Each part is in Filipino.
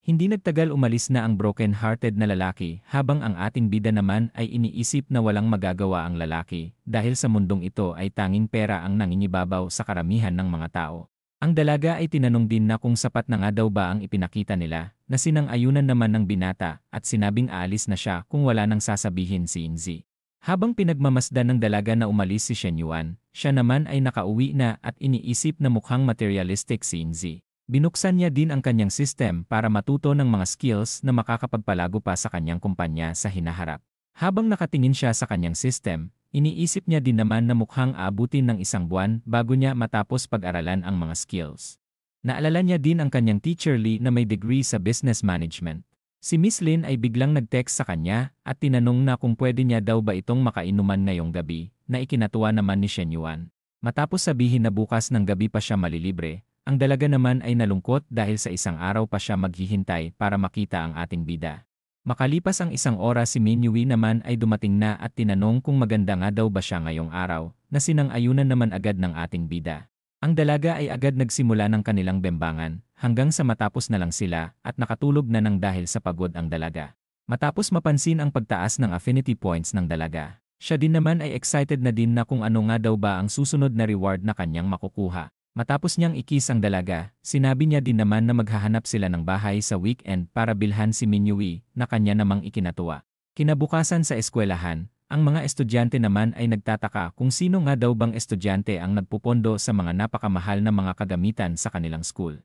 Hindi nagtagal umalis na ang broken-hearted na lalaki habang ang ating bida naman ay iniisip na walang magagawa ang lalaki dahil sa mundong ito ay tanging pera ang nangingibabaw sa karamihan ng mga tao. Ang dalaga ay tinanong din na kung sapat na nga daw ba ang ipinakita nila na sinang-ayunan naman ng binata at sinabing aalis na siya kung wala nang sasabihin si Inzi. Habang pinagmamasdan ng dalaga na umalis si Shen Yuan, siya naman ay nakauwi na at iniisip na mukhang materialistic si Inzi. Binuksan niya din ang kanyang system para matuto ng mga skills na makakapagpalago pa sa kanyang kumpanya sa hinaharap. Habang nakatingin siya sa kanyang system, iniisip niya din naman na mukhang aabutin ng 1 buwan bago niya matapos pag-aralan ang mga skills. Naalala niya din ang kanyang teacher Lee na may degree sa business management. Si Miss Lin ay biglang nag-text sa kanya at tinanong na kung pwede niya daw ba itong makainuman ngayong gabi, na ikinatuwa naman ni Shen Yuan. Matapos sabihin na bukas ng gabi pa siya malilibre, ang dalaga naman ay nalungkot dahil sa 1 araw pa siya maghihintay para makita ang ating bida. Makalipas ang 1 oras si Min Yui naman ay dumating na at tinanong kung maganda nga daw ba siya ngayong araw, na sinang-ayunan naman agad ng ating bida. Ang dalaga ay agad nagsimula ng kanilang bembangan, hanggang sa matapos na lang sila at nakatulog na nang dahil sa pagod ang dalaga. Matapos mapansin ang pagtaas ng affinity points ng dalaga, siya din naman ay excited na din na kung ano nga daw ba ang susunod na reward na kanyang makukuha. Matapos niyang ikis ang dalaga, sinabi niya din naman na maghahanap sila ng bahay sa weekend para bilhan si Min Yui na kanya namang ikinatuwa. Kinabukasan sa eskwelahan, ang mga estudyante naman ay nagtataka kung sino nga daw bang estudyante ang nagpupondo sa mga napakamahal na mga kagamitan sa kanilang school.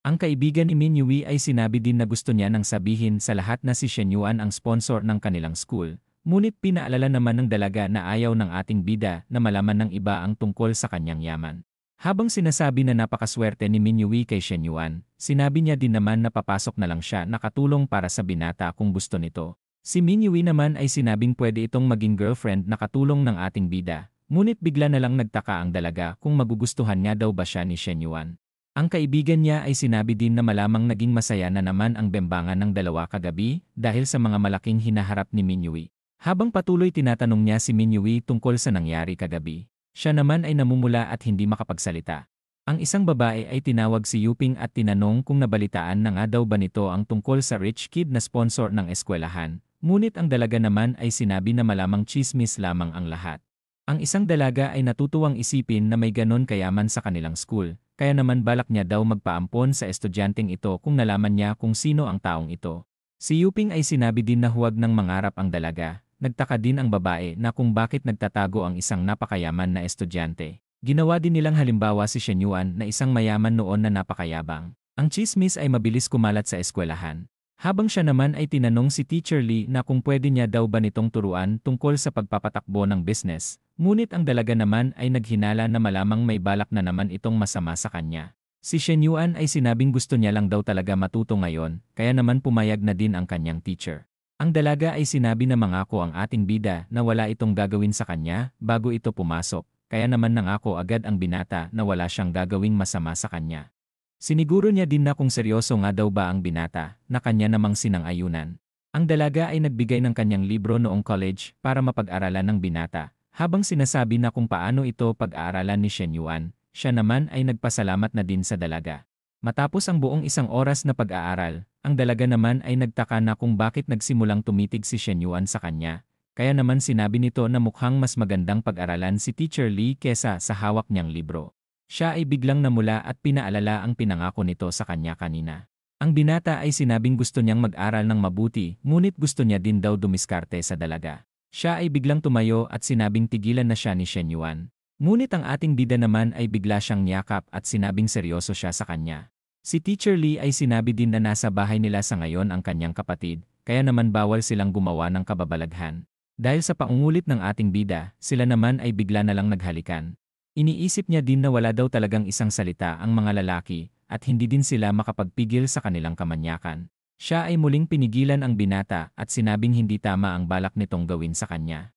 Ang kaibigan ni Min Yui ay sinabi din na gusto niya nang sabihin sa lahat na si Shen Yuan ang sponsor ng kanilang school, ngunit pinaalala naman ng dalaga na ayaw ng ating bida na malaman ng iba ang tungkol sa kanyang yaman. Habang sinasabi na napakaswerte ni Min Yui kay Shen Yuan, sinabi niya din naman na papasok na lang siya nakatulong para sa binata kung gusto nito. Si Min Yui naman ay sinabing pwede itong maging girlfriend na katulong ng ating bida, ngunit bigla na lang nagtaka ang dalaga kung magugustuhan nga daw ba siya ni Shen Yuan. Ang kaibigan niya ay sinabi din na malamang naging masaya na naman ang bembangan ng dalawa kagabi dahil sa mga malaking hinaharap ni Min Yui. Habang patuloy tinatanong niya si Min Yui tungkol sa nangyari kagabi, siya naman ay namumula at hindi makapagsalita. Ang isang babae ay tinawag si Yuping at tinanong kung nabalitaan na nga daw ba nito ang tungkol sa rich kid na sponsor ng eskwelahan, ngunit ang dalaga naman ay sinabi na malamang chismis lamang ang lahat. Ang isang dalaga ay natutuwang isipin na may ganon kayaman sa kanilang school, kaya naman balak niya daw magpaampon sa estudyanteng ito kung nalaman niya kung sino ang taong ito. Si Yuping ay sinabi din na huwag nang mangarap ang dalaga. Nagtaka din ang babae na kung bakit nagtatago ang isang napakayaman na estudyante. Ginawa din nilang halimbawa si Shen Yuan na isang mayaman noon na napakayabang. Ang chismis ay mabilis kumalat sa eskwelahan. Habang siya naman ay tinanong si Teacher Lee na kung pwede niya daw ba nitong turuan tungkol sa pagpapatakbo ng business, ngunit ang dalaga naman ay naghinala na malamang may balak na naman itong masama sa kanya. Si Shen Yuan ay sinabing gusto niya lang daw talaga matuto ngayon, kaya naman pumayag na din ang kanyang teacher. Ang dalaga ay sinabi na mangako ang ating bida na wala itong gagawin sa kanya bago ito pumasok, kaya naman nangako agad ang binata na wala siyang gagawing masama sa kanya. Siniguro niya din na kung seryoso nga daw ba ang binata na kanya namang sinang-ayunan. Ang dalaga ay nagbigay ng kanyang libro noong college para mapag-aralan ng binata, habang sinasabi na kung paano ito pag-aaralan ni Shen Yuan, siya naman ay nagpasalamat na din sa dalaga. Matapos ang buong 1 oras na pag-aaral, ang dalaga naman ay nagtaka na kung bakit nagsimulang tumitig si Shen Yuan sa kanya, kaya naman sinabi nito na mukhang mas magandang pag-aralan si Teacher Lee kesa sa hawak niyang libro. Siya ay biglang namula at pinaalala ang pinangako nito sa kanya kanina. Ang binata ay sinabing gusto niyang mag-aral ng mabuti, ngunit gusto niya din daw dumiskarte sa dalaga. Siya ay biglang tumayo at sinabing tigilan na siya ni Shen Yuan. Ngunit ang ating bida naman ay bigla siyang niyakap at sinabing seryoso siya sa kanya. Si Teacher Lee ay sinabi din na nasa bahay nila sa ngayon ang kanyang kapatid, kaya naman bawal silang gumawa ng kababalaghan. Dahil sa paungulit ng ating bida, sila naman ay bigla na lang naghalikan. Iniisip niya din na wala daw talagang isang salita ang mga lalaki at hindi din sila makapagpigil sa kanilang kamanyakan. Siya ay muling pinigilan ang binata at sinabing hindi tama ang balak nitong gawin sa kanya.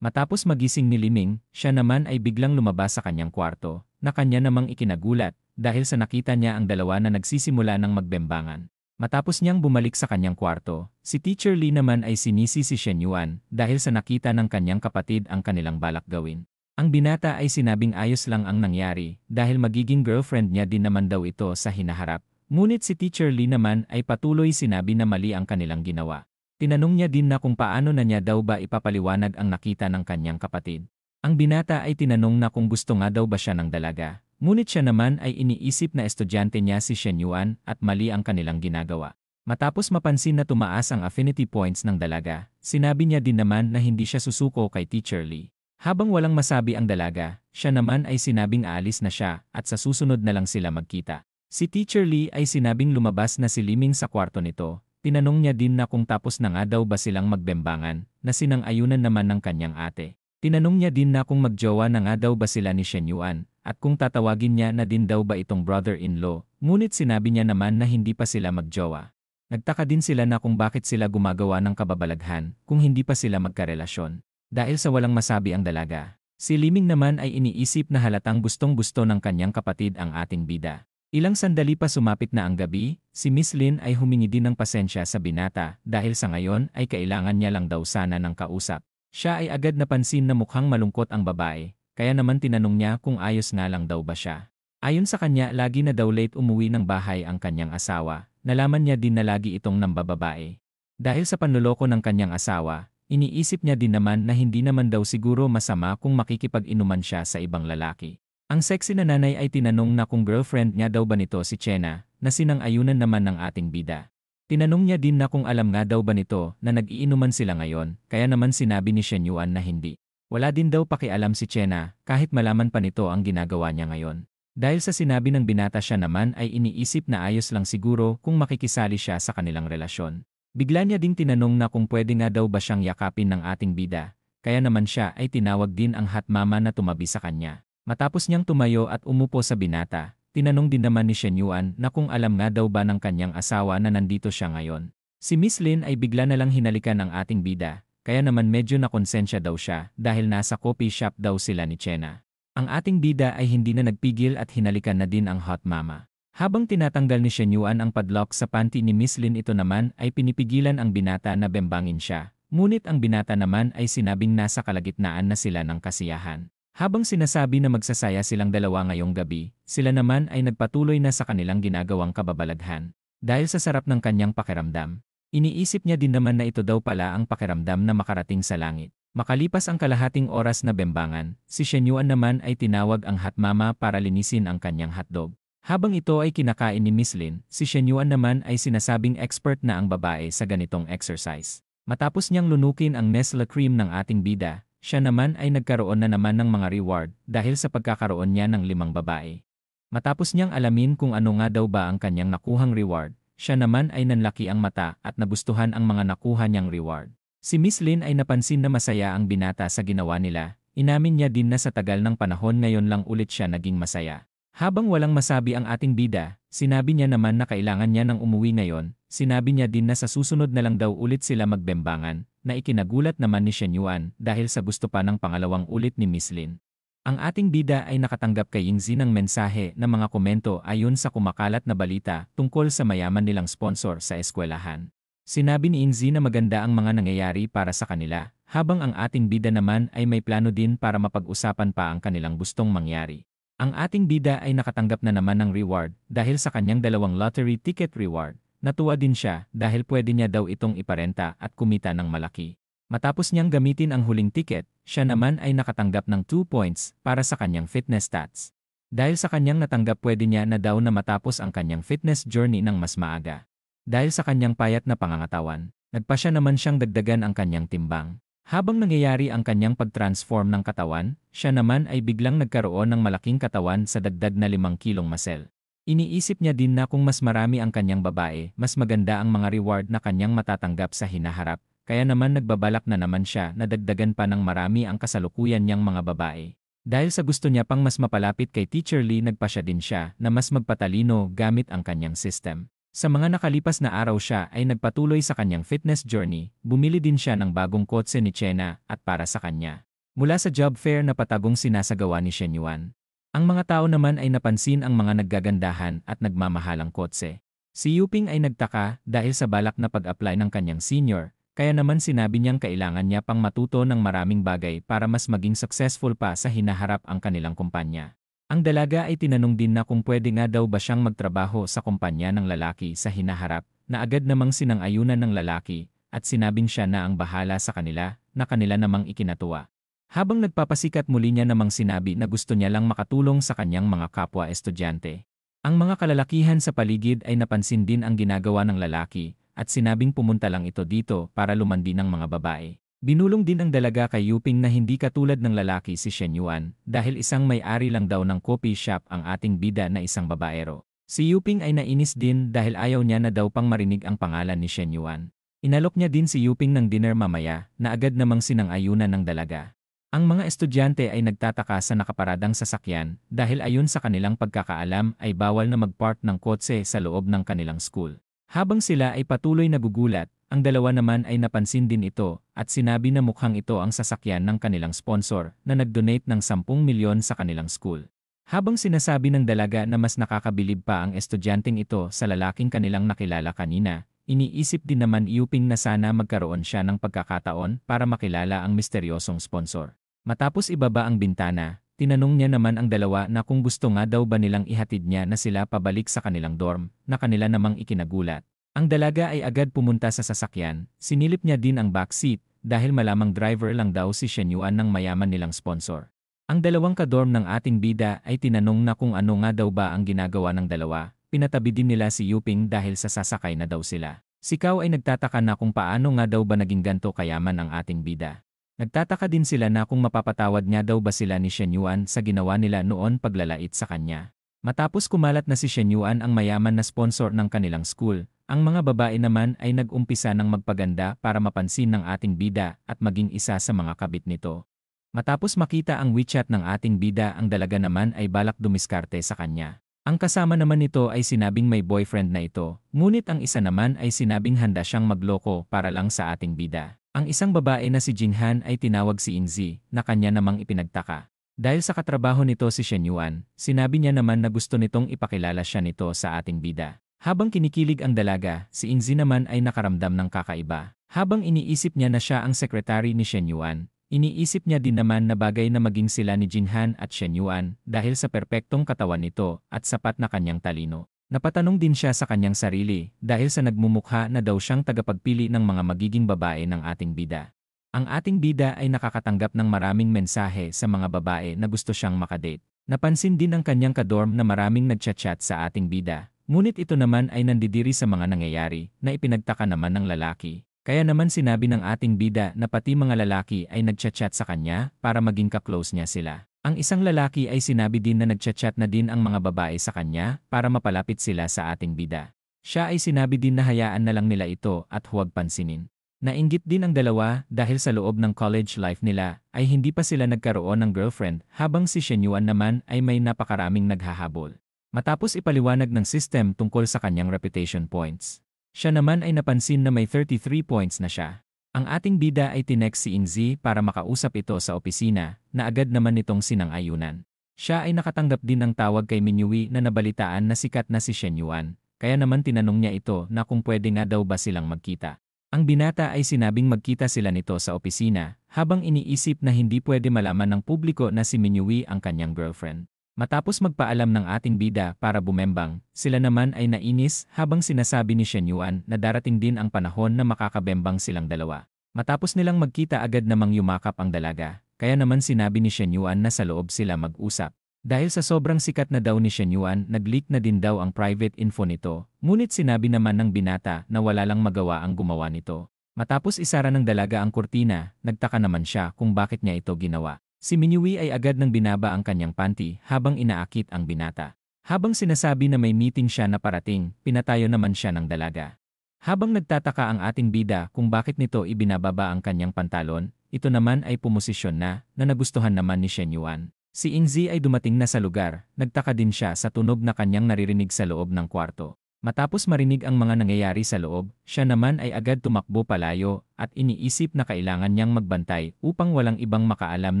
Matapos magising ni Liming, siya naman ay biglang lumabas sa kanyang kwarto, na kanya namang ikinagulat dahil sa nakita niya ang dalawa na nagsisimula ng magbembangan. Matapos niyang bumalik sa kanyang kwarto, si Teacher Lee naman ay sinisi si Shen Yuan dahil sa nakita ng kanyang kapatid ang kanilang balak gawin. Ang binata ay sinabing ayos lang ang nangyari dahil magiging girlfriend niya din naman daw ito sa hinaharap, Ngunit si Teacher Lee naman ay patuloy sinabi na mali ang kanilang ginawa. Tinanong niya din na kung paano na niya daw ba ipapaliwanag ang nakita ng kanyang kapatid. Ang binata ay tinanong na kung gusto nga daw ba siya ng dalaga. Ngunit siya naman ay iniisip na estudyante niya si Shen Yuan at mali ang kanilang ginagawa. Matapos mapansin na tumaas ang affinity points ng dalaga, sinabi niya din naman na hindi siya susuko kay Teacher Lee. Habang walang masabi ang dalaga, siya naman ay sinabing aalis na siya at sa susunod na lang sila magkita. Si Teacher Lee ay sinabing lumabas na si Liming sa kwarto nito. Tinanong niya din na kung tapos na nga daw ba silang magbembangan, na sinang-ayunan naman ng kanyang ate. Tinanong niya din na kung magjowa na nga daw ba sila ni Shen Yuan, at kung tatawagin niya na din daw ba itong brother-in-law, ngunit sinabi niya naman na hindi pa sila magjowa. Nagtaka din sila na kung bakit sila gumagawa ng kababalaghan kung hindi pa sila magkarelasyon. Dahil sa walang masabi ang dalaga, si Liming naman ay iniisip na halatang gustong-gusto ng kanyang kapatid ang ating bida. Ilang sandali pa sumapit na ang gabi, si Miss Lin ay humingi din ng pasensya sa binata dahil sa ngayon ay kailangan niya lang daw sana ng kausap. Siya ay agad napansin na mukhang malungkot ang babae, kaya naman tinanong niya kung ayos nga lang daw ba siya. Ayon sa kanya, lagi na daw late umuwi ng bahay ang kanyang asawa. Nalaman niya din na lagi itong nambababae. Dahil sa panloloko ng kanyang asawa, iniisip niya din naman na hindi naman daw siguro masama kung makikipag-inuman siya sa ibang lalaki. Ang sexy na nanay ay tinanong na kung girlfriend niya daw ba nito si Chena, na sinang-ayunan naman ng ating bida. Tinanong niya din na kung alam nga daw ba nito na nag-iinuman sila ngayon, kaya naman sinabi ni Shen Yuan na hindi. Wala din daw pakialam si Chena kahit malaman pa nito ang ginagawa niya ngayon. Dahil sa sinabi ng binata siya naman ay iniisip na ayos lang siguro kung makikisali siya sa kanilang relasyon. Bigla niya ding tinanong na kung pwede nga daw ba siyang yakapin ng ating bida, kaya naman siya ay tinawag din ang hot mama na tumabi sa kanya. Matapos niyang tumayo at umupo sa binata, tinanong din naman ni Shen Yuan na kung alam nga daw ba ng kanyang asawa na nandito siya ngayon. Si Miss Lin ay bigla na lang hinalikan ng ating bida, kaya naman medyo nakonsensya daw siya dahil nasa coffee shop daw sila ni Chena. Ang ating bida ay hindi na nagpigil at hinalikan na din ang hot mama. Habang tinatanggal ni Shen Yuan ang padlock sa panty ni Miss Lin, ito naman ay pinipigilan ang binata na bembangin siya. Ngunit ang binata naman ay sinabing nasa kalagitnaan na sila ng kasiyahan. Habang sinasabi na magsasaya silang dalawa ngayong gabi, sila naman ay nagpatuloy na sa kanilang ginagawang kababalaghan. Dahil sa sarap ng kanyang pakiramdam, iniisip niya din naman na ito daw pala ang pakiramdam na makarating sa langit. Makalipas ang kalahating oras na bembangan, si Shen Yuan naman ay tinawag ang hot mama para linisin ang kanyang hotdog. Habang ito ay kinakain ni Miss Lin, si Shen Yuan naman ay sinasabing expert na ang babae sa ganitong exercise. Matapos niyang lunukin ang Nestle cream ng ating bida, siya naman ay nagkaroon na naman ng mga reward dahil sa pagkakaroon niya ng 5 babae. Matapos niyang alamin kung ano nga daw ba ang kanyang nakuhang reward, siya naman ay nanlaki ang mata at nagustuhan ang mga nakuha niyang reward. Si Miss Lin ay napansin na masaya ang binata sa ginawa nila. Inamin niya din na sa tagal ng panahon ngayon lang ulit siya naging masaya. Habang walang masabi ang ating bida, sinabi niya naman na kailangan niya ng umuwi ngayon. Sinabi niya din na sa susunod na lang daw ulit sila magbembangan, na ikinagulat naman ni Shen Yuan dahil sa gusto pa ng pangalawang ulit ni Miss Lin. Ang ating bida ay nakatanggap kay Yingzi ng mensahe na mga komento ayon sa kumakalat na balita tungkol sa mayaman nilang sponsor sa eskwelahan. Sinabi ni Yingzi na maganda ang mga nangyayari para sa kanila, habang ang ating bida naman ay may plano din para mapag-usapan pa ang kanilang gustong mangyari. Ang ating bida ay nakatanggap na naman ng reward dahil sa kanyang 2 lottery ticket reward. Natuwa din siya dahil pwede niya daw itong iparenta at kumita ng malaki. Matapos niyang gamitin ang huling ticket, siya naman ay nakatanggap ng 2 points para sa kanyang fitness stats. Dahil sa kanyang natanggap, pwede niya na daw na matapos ang kanyang fitness journey ng mas maaga. Dahil sa kanyang payat na pangangatawan, nagpa siya naman siyang dagdagan ang kanyang timbang. Habang nangyayari ang kanyang pag-transform ng katawan, siya naman ay biglang nagkaroon ng malaking katawan sa dagdag na 5 kilong muscle. Iniisip niya din na kung mas marami ang kanyang babae, mas maganda ang mga reward na kanyang matatanggap sa hinaharap, kaya naman nagbabalak na naman siya na dagdagan pa ng marami ang kasalukuyan niyang mga babae. Dahil sa gusto niya pang mas mapalapit kay Teacher Lee, nagpasya din siya na mas magpatalino gamit ang kanyang system. Sa mga nakalipas na araw, siya ay nagpatuloy sa kanyang fitness journey, bumili din siya ng bagong kotse ni Chena at para sa kanya. Mula sa job fair na patagong sinasagawa ni Shen Yuan. Ang mga tao naman ay napansin ang mga naggagandahan at nagmamahalang kotse. Si Yuping ay nagtaka dahil sa balak na pag-apply ng kanyang senior, kaya naman sinabi niyang kailangan niya pang matuto ng maraming bagay para mas maging successful pa sa hinaharap ang kanilang kumpanya. Ang dalaga ay tinanong din na kung pwede nga daw ba siyang magtrabaho sa kumpanya ng lalaki sa hinaharap, na agad namang sinang-ayunan ng lalaki, at sinabing siya na ang bahala sa kanila, na kanila namang ikinatuwa. Habang nagpapasikat muli niya namang sinabi na gusto niya lang makatulong sa kanyang mga kapwa estudyante. Ang mga kalalakihan sa paligid ay napansin din ang ginagawa ng lalaki, at sinabing pumunta lang ito dito para lumandi ng mga babae. Binulong din ang dalaga kay Yuping na hindi katulad ng lalaki si Shen Yuan dahil isang may-ari lang daw ng coffee shop ang ating bida na isang babaero. Si Yuping ay nainis din dahil ayaw niya na daw pang marinig ang pangalan ni Shen Yuan. Inalok niya din si Yuping ng dinner mamaya na agad namang sinang-ayunan ng dalaga. Ang mga estudyante ay nagtataka sa nakaparadang sasakyan dahil ayon sa kanilang pagkakaalam ay bawal na mag-park ng kotse sa loob ng kanilang school. Habang sila ay patuloy nagugulat, ang dalawa naman ay napansin din ito at sinabi na mukhang ito ang sasakyan ng kanilang sponsor na nag-donate ng 10 milyon sa kanilang school. Habang sinasabi ng dalaga na mas nakakabilib pa ang estudyanteng ito sa lalaking kanilang nakilala kanina, iniisip din naman Yuping na sana magkaroon siya ng pagkakataon para makilala ang misteryosong sponsor. Matapos ibaba ang bintana, tinanong niya naman ang dalawa na kung gusto nga daw ba nilang ihatid niya na sila pabalik sa kanilang dorm, na kanila namang ikinagulat. Ang dalaga ay agad pumunta sa sasakyan, sinilip niya din ang backseat dahil malamang driver lang daw si Shen Yuan ng mayaman nilang sponsor. Ang dalawang kadorm ng ating bida ay tinanong na kung ano nga daw ba ang ginagawa ng dalawa, pinatabi din nila si Yuping dahil sa sasakay na daw sila. Si Kao ay nagtataka na kung paano nga daw ba naging ganto kayaman ang ating bida. Nagtataka din sila na kung mapapatawad niya daw ba sila ni Shen Yuan sa ginawa nila noon paglalait sa kanya. Matapos kumalat na si Shen Yuan ang mayaman na sponsor ng kanilang school, ang mga babae naman ay nag-umpisa ng magpaganda para mapansin ng ating bida at maging isa sa mga kabit nito. Matapos makita ang WeChat ng ating bida, ang dalaga naman ay balak dumiskarte sa kanya. Ang kasama naman nito ay sinabing may boyfriend na ito, ngunit ang isa naman ay sinabing handa siyang magloko para lang sa ating bida. Ang isang babae na si Jinhan ay tinawag si Inzi na kanya namang ipinagtaka. Dahil sa katrabaho nito si Shen Yuan, sinabi niya naman na gusto nitong ipakilala siya nito sa ating bida. Habang kinikilig ang dalaga, si Inzi naman ay nakaramdam ng kakaiba. Habang iniisip niya na siya ang sekretary ni Shen Yuan, iniisip niya din naman na bagay na maging sila ni Jinhan at Shen Yuan dahil sa perpektong katawan nito at sapat na kanyang talino. Napatanong din siya sa kanyang sarili dahil sa nagmumukha na daw siyang tagapagpili ng mga magiging babae ng ating bida. Ang ating bida ay nakakatanggap ng maraming mensahe sa mga babae na gusto siyang makadate. Napansin din ng kanyang kadorm na maraming nagchat-chat sa ating bida, ngunit ito naman ay nandidiri sa mga nangyayari na ipinagtaka naman ng lalaki. Kaya naman sinabi ng ating bida na pati mga lalaki ay nagchat-chat sa kanya para maging ka-close niya sila. Ang isang lalaki ay sinabi din na nagchat-chat na din ang mga babae sa kanya para mapalapit sila sa ating bida. Siya ay sinabi din na hayaan na lang nila ito at huwag pansinin. Nainggit din ang dalawa dahil sa loob ng college life nila ay hindi pa sila nagkaroon ng girlfriend habang si Shen Yuan naman ay may napakaraming naghahabol. Matapos ipaliwanag ng system tungkol sa kanyang reputation points, siya naman ay napansin na may 33 points na siya. Ang ating bida ay tinext si Inzi para makausap ito sa opisina na agad naman nitong sinang-ayunan. Siya ay nakatanggap din ng tawag kay Minyui na nabalitaan na sikat na si Shen Yuan, kaya naman tinanong niya ito na kung pwede nga daw ba silang magkita. Ang binata ay sinabing magkita sila nito sa opisina habang iniisip na hindi pwede malaman ng publiko na si Minyui ang kanyang girlfriend. Matapos magpaalam ng ating bida para bumembang, sila naman ay nainis habang sinasabi ni Shen Yuan na darating din ang panahon na makakabembang silang dalawa. Matapos nilang magkita agad namang yumakap ang dalaga, kaya naman sinabi ni Shen Yuan na sa loob sila mag-usap. Dahil sa sobrang sikat na daw ni Shen Yuan, nag-leak na din daw ang private info nito, ngunit sinabi naman ng binata na wala lang magawa ang gumawa nito. Matapos isara ng dalaga ang kurtina, nagtaka naman siya kung bakit niya ito ginawa. Si Minyui ay agad nang binaba ang kanyang panty habang inaakit ang binata. Habang sinasabi na may meeting siya na parating, pinatayo naman siya ng dalaga. Habang nagtataka ang ating bida kung bakit nito ibinababa ang kanyang pantalon, ito naman ay pumosisyon na nagustuhan naman ni Shen Yuan. Si Inzi ay dumating na sa lugar, nagtaka din siya sa tunog na kanyang naririnig sa loob ng kwarto. Matapos marinig ang mga nangyayari sa loob, siya naman ay agad tumakbo palayo at iniisip na kailangan niyang magbantay upang walang ibang makaalam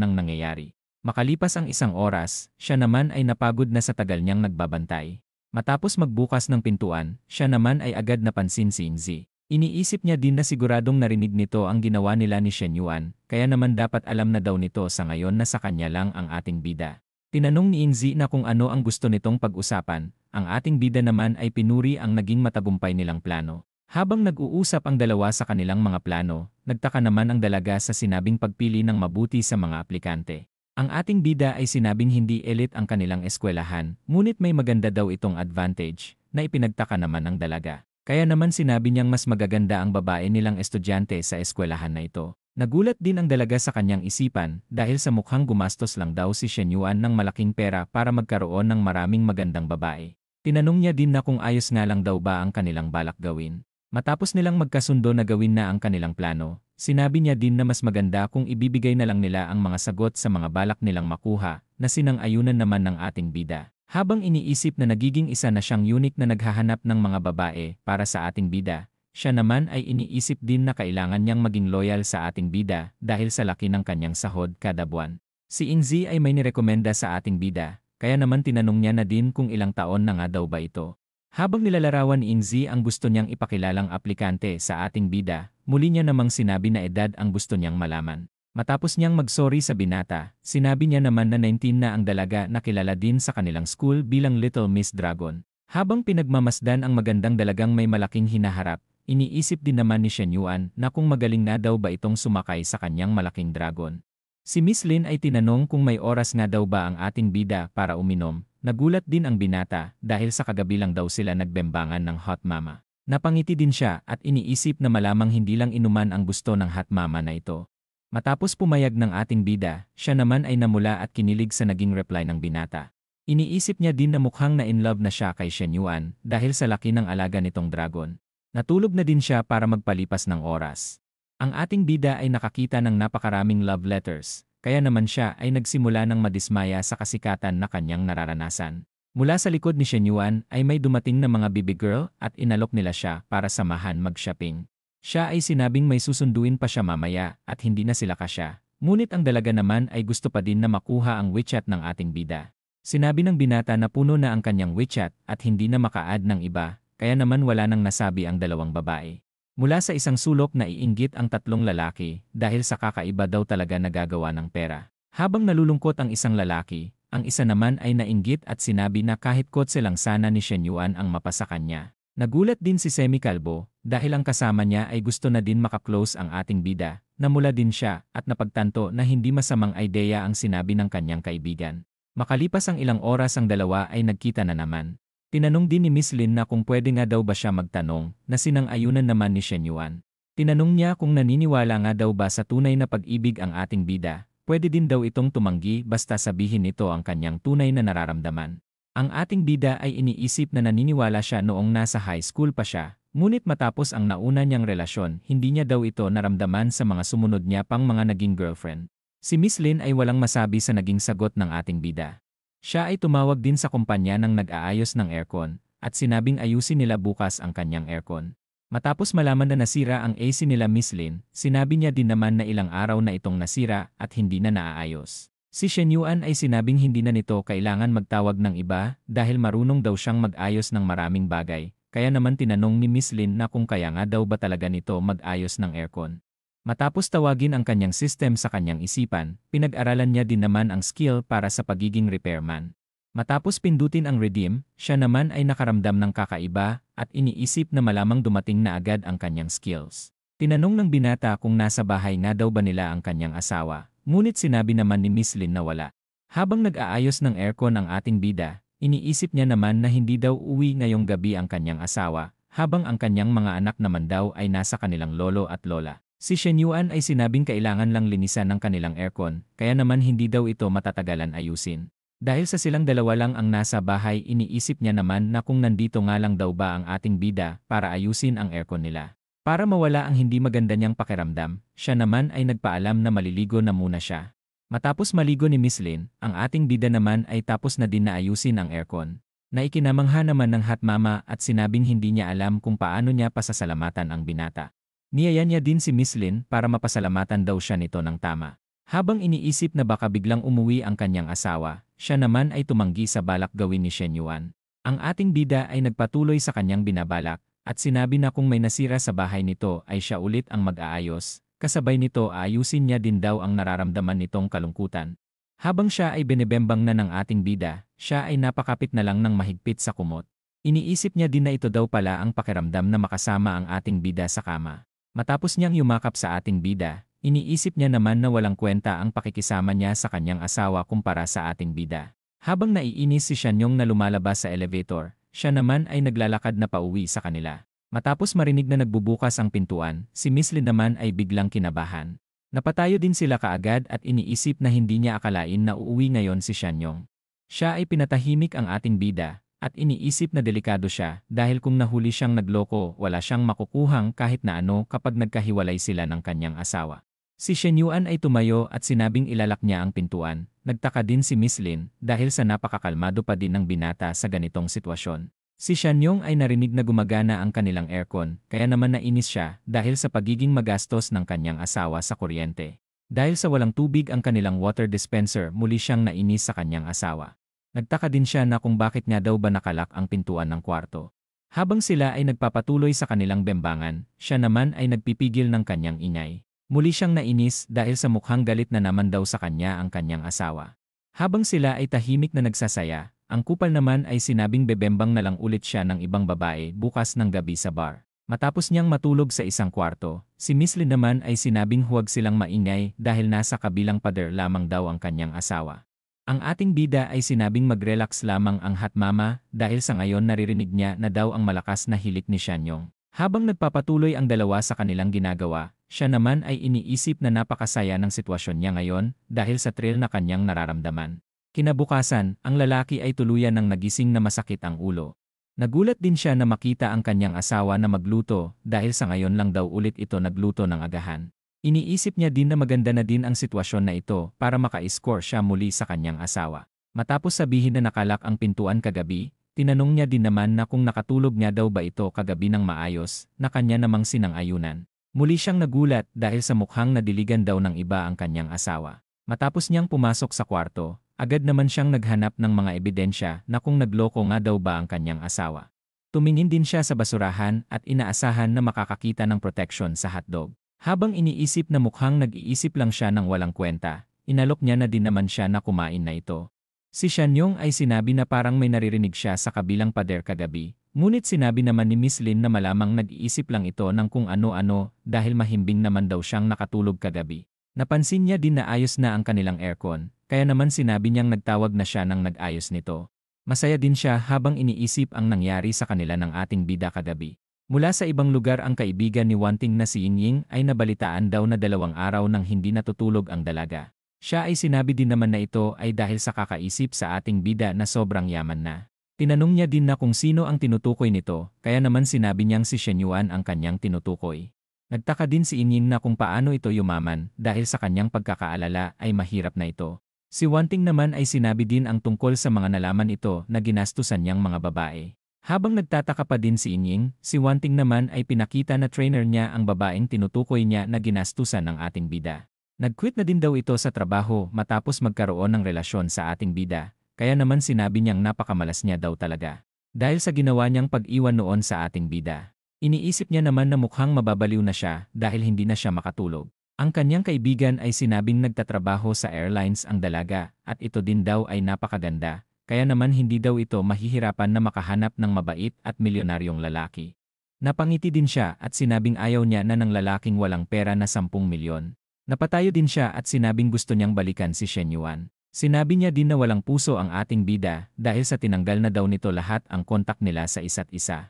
ng nangyayari. Makalipas ang 1 oras, siya naman ay napagod na sa tagal niyang nagbabantay. Matapos magbukas ng pintuan, siya naman ay agad napansin si Inzi. Iniisip niya din na siguradong narinig nito ang ginawa nila ni Shen Yuan, kaya naman dapat alam na daw nito sa ngayon na sa kanya lang ang ating bida. Tinanong ni Inzi na kung ano ang gusto nitong pag-usapan, ang ating bida naman ay pinuri ang naging matagumpay nilang plano. Habang nag-uusap ang dalawa sa kanilang mga plano, nagtaka naman ang dalaga sa sinabing pagpili ng mabuti sa mga aplikante. Ang ating bida ay sinabing hindi elite ang kanilang eskwelahan, ngunit may maganda daw itong advantage, na ipinagtaka naman ang dalaga. Kaya naman sinabi niyang mas magaganda ang babae nilang estudyante sa eskwelahan na ito. Nagulat din ang dalaga sa kanyang isipan dahil sa mukhang gumastos lang daw si Shen Yuan ng malaking pera para magkaroon ng maraming magandang babae. Tinanong niya din na kung ayos nga lang daw ba ang kanilang balak gawin. Matapos nilang magkasundo na gawin na ang kanilang plano, sinabi niya din na mas maganda kung ibibigay na lang nila ang mga sagot sa mga balak nilang makuha na sinang-ayunan naman ng ating bida. Habang iniisip na nagiging isa na siyang unique na naghahanap ng mga babae para sa ating bida, siya naman ay iniisip din na kailangan niyang maging loyal sa ating bida dahil sa laki ng kanyang sahod kada buwan. Si Inzi ay may nirekomenda sa ating bida, kaya naman tinanong niya na din kung ilang taon na nga daw ba ito. Habang nilalarawan ni Inzi ang gusto niyang ipakilalang aplikante sa ating bida, muli niya namang sinabi na edad ang gusto niyang malaman. Matapos niyang mag-sorry sa binata, sinabi niya naman na 19 na ang dalaga na kilala din sa kanilang school bilang Little Miss Dragon. Habang pinagmamasdan ang magandang dalagang may malaking hinaharap, iniisip din naman ni Shen Yuan na kung magaling nga daw ba itong sumakay sa kanyang malaking dragon. Si Miss Lin ay tinanong kung may oras nga daw ba ang ating bida para uminom. Nagulat din ang binata dahil sa kagabi lang daw sila nagbembangan ng hot mama. Napangiti din siya at iniisip na malamang hindi lang inuman ang gusto ng hot mama na ito. Matapos pumayag ng ating bida, siya naman ay namula at kinilig sa naging reply ng binata. Iniisip niya din na mukhang na-in-love na siya kay Shen Yuan dahil sa laki ng alaga nitong dragon. Natulog na din siya para magpalipas ng oras. Ang ating bida ay nakakita ng napakaraming love letters, kaya naman siya ay nagsimula ng madismaya sa kasikatan na kanyang nararanasan. Mula sa likod ni Shen Yuan ay may dumating na mga baby girl at inalok nila siya para samahan mag-shopping. Siya ay sinabing may susunduin pa siya mamaya at hindi na sila kasya. Ngunit ang dalaga naman ay gusto pa din na makuha ang WeChat ng ating bida. Sinabi ng binata na puno na ang kanyang WeChat at hindi na maka-add ng iba, kaya naman wala nang nasabi ang dalawang babae. Mula sa isang sulok na iinggit ang tatlong lalaki dahil sa kakaiba daw talaga nagagawa ng pera. Habang nalulungkot ang isang lalaki, ang isa naman ay nainggit at sinabi na kahit kotse lang sana ni Shen Yuan ang mapasa kanya. Nagulat din si Semi Kalbo dahil ang kasama niya ay gusto na din makaklose ang ating bida, namula din siya at napagtanto na hindi masamang idea ang sinabi ng kanyang kaibigan. Makalipas ang ilang oras ang dalawa ay nagkita na naman. Tinanong din ni Miss Lin na kung pwede nga daw ba siya magtanong na sinang-ayunan naman ni Shen Yuan. Tinanong niya kung naniniwala nga daw ba sa tunay na pag-ibig ang ating bida, pwede din daw itong tumanggi basta sabihin nito ang kanyang tunay na nararamdaman. Ang ating bida ay iniisip na naniniwala siya noong nasa high school pa siya, ngunit matapos ang nauna niyang relasyon, hindi niya daw ito naramdaman sa mga sumunod niya pang mga naging girlfriend. Si Miss Lin ay walang masabi sa naging sagot ng ating bida. Siya ay tumawag din sa kumpanya ng nag-aayos ng aircon, at sinabing ayusin nila bukas ang kanyang aircon. Matapos malaman na nasira ang AC nila Miss Lin, sinabi niya din naman na ilang araw na itong nasira at hindi na naaayos. Si Shen Yuan ay sinabing hindi na nito kailangan magtawag ng iba dahil marunong daw siyang mag-ayos ng maraming bagay, kaya naman tinanong ni Miss Lin na kung kaya nga daw ba talaga nito mag-ayos ng aircon. Matapos tawagin ang kanyang system sa kanyang isipan, pinag-aralan niya din naman ang skill para sa pagiging repairman. Matapos pindutin ang redeem, siya naman ay nakaramdam ng kakaiba at iniisip na malamang dumating na agad ang kanyang skills. Tinanong ng binata kung nasa bahay nga daw ba nila ang kanyang asawa, ngunit sinabi naman ni Miss Lin na wala. Habang nag-aayos ng aircon ang ating bida, iniisip niya naman na hindi daw uwi ngayong gabi ang kanyang asawa, habang ang kanyang mga anak naman daw ay nasa kanilang lolo at lola. Si Shen Yuan ay sinabing kailangan lang linisan ng kanilang aircon, kaya naman hindi daw ito matatagalan ayusin. Dahil sa silang dalawa lang ang nasa bahay, iniisip niya naman na kung nandito nga lang daw ba ang ating bida para ayusin ang aircon nila. Para mawala ang hindi maganda niyang pakiramdam, siya naman ay nagpaalam na maliligo na muna siya. Matapos maligo ni Miss Lin, ang ating bida naman ay tapos na din na ayusin ang aircon. Naikinamangha naman ng hot mama at sinabing hindi niya alam kung paano niya pasasalamatan ang binata. Niyaya niya din si Miss Lin para mapasalamatan daw siya nito ng tama. Habang iniisip na baka biglang umuwi ang kanyang asawa, siya naman ay tumanggi sa balak gawin ni Shen Yuan. Ang ating bida ay nagpatuloy sa kanyang binabalak at sinabi na kung may nasira sa bahay nito ay siya ulit ang mag-aayos, kasabay nito ayusin niya din daw ang nararamdaman nitong kalungkutan. Habang siya ay binebembang na ng ating bida, siya ay napakapit na lang ng mahigpit sa kumot. Iniisip niya din na ito daw pala ang pakiramdam na makasama ang ating bida sa kama. Matapos niyang yumakap sa ating bida, iniisip niya naman na walang kwenta ang pakikisama niya sa kanyang asawa kumpara sa ating bida. Habang naiinis si Shanyong na lumalabas sa elevator, siya naman ay naglalakad na pauwi sa kanila. Matapos marinig na nagbubukas ang pintuan, si Miss Lin naman ay biglang kinabahan. Napatayo din sila kaagad at iniisip na hindi niya akalain na uuwi ngayon si Shanyong. Siya ay pinatahimik ang ating bida, at iniisip na delikado siya dahil kung nahuli siyang nagloko wala siyang makukuhang kahit na ano kapag nagkahiwalay sila ng kanyang asawa. Si Shenyuan ay tumayo at sinabing ilalak niya ang pintuan. Nagtaka din si Miss Lin dahil sa napakakalmado pa din ng binata sa ganitong sitwasyon. Si Shanyong ay narinig na gumagana ang kanilang aircon, kaya naman nainis siya dahil sa pagiging magastos ng kanyang asawa sa kuryente. Dahil sa walang tubig ang kanilang water dispenser, muli siyang nainis sa kanyang asawa. Nagtaka din siya na kung bakit nga daw ba nakalak ang pintuan ng kwarto. Habang sila ay nagpapatuloy sa kanilang bembangan, siya naman ay nagpipigil ng kanyang ingay. Muli siyang nainis dahil sa mukhang galit na naman daw sa kanya ang kanyang asawa. Habang sila ay tahimik na nagsasaya, ang kupal naman ay sinabing bebembang na lang ulit siya ng ibang babae bukas ng gabi sa bar. Matapos niyang matulog sa isang kwarto, si Miss Lin naman ay sinabing huwag silang maingay dahil nasa kabilang pader lamang daw ang kanyang asawa. Ang ating bida ay sinabing mag-relax lamang ang hot mama dahil sa ngayon naririnig niya na daw ang malakas na hilik ni Shanyong. Habang nagpapatuloy ang dalawa sa kanilang ginagawa, siya naman ay iniisip na napakasaya ng sitwasyon niya ngayon dahil sa thrill na kanyang nararamdaman. Kinabukasan, ang lalaki ay tuluyan ng nagising na masakit ang ulo. Nagulat din siya na makita ang kanyang asawa na magluto dahil sa ngayon lang daw ulit ito nagluto ng agahan. Iniisip niya din na maganda na din ang sitwasyon na ito para maka-score siya muli sa kanyang asawa. Matapos sabihin na nakalak ang pintuan kagabi, tinanong niya din naman na kung nakatulog nga daw ba ito kagabi ng maayos na kanya namang sinang-ayunan. Muli siyang nagulat dahil sa mukhang nadiligan daw ng iba ang kanyang asawa. Matapos niyang pumasok sa kwarto, agad naman siyang naghanap ng mga ebidensya na kung nagloko nga daw ba ang kanyang asawa. Tumingin din siya sa basurahan at inaasahan na makakakita ng protection sa hotdog. Habang iniisip na mukhang nag-iisip lang siya ng walang kwenta, inalok niya na din naman siya na kumain na ito. Si Shanyong ay sinabi na parang may naririnig siya sa kabilang pader kagabi, ngunit sinabi naman ni Miss Lin na malamang nag-iisip lang ito ng kung ano-ano dahil mahimbing naman daw siyang nakatulog kagabi. Napansin niya din na ayos na ang kanilang aircon, kaya naman sinabi niyang nagtawag na siya ng nag-ayos nito. Masaya din siya habang iniisip ang nangyari sa kanila ng ating bida kagabi. Mula sa ibang lugar ang kaibigan ni Wanting na si Ying ay nabalitaan daw na 2 araw nang hindi natutulog ang dalaga. Siya ay sinabi din naman na ito ay dahil sa kakaisip sa ating bida na sobrang yaman na. Tinanong niya din na kung sino ang tinutukoy nito, kaya naman sinabi niyang si Shenyuan ang kanyang tinutukoy. Nagtaka din si Ying na kung paano ito yumaman dahil sa kanyang pagkakaalala ay mahirap na ito. Si Wanting naman ay sinabi din ang tungkol sa mga nalaman ito na ginastusan niyang mga babae. Habang nagtataka pa din si Ying, si Wanting naman ay pinakita na trainer niya ang babaeng tinutukoy niya na ginastusan ng ating bida. Nag-quit na din daw ito sa trabaho matapos magkaroon ng relasyon sa ating bida, kaya naman sinabi niyang napakamalas niya daw talaga. Dahil sa ginawa niyang pag-iwan noon sa ating bida. Iniisip niya naman na mukhang mababaliw na siya dahil hindi na siya makatulog. Ang kanyang kaibigan ay sinabing nagtatrabaho sa airlines ang dalaga at ito din daw ay napakaganda. Kaya naman hindi daw ito mahihirapan na makahanap ng mabait at milyonaryong lalaki. Napangiti din siya at sinabing ayaw niya na ng lalaking walang pera na 10 milyon. Napatayo din siya at sinabing gusto niyang balikan si Shenyuan. Sinabi niya din na walang puso ang ating bida dahil sa tinanggal na daw nito lahat ang kontak nila sa isa't isa.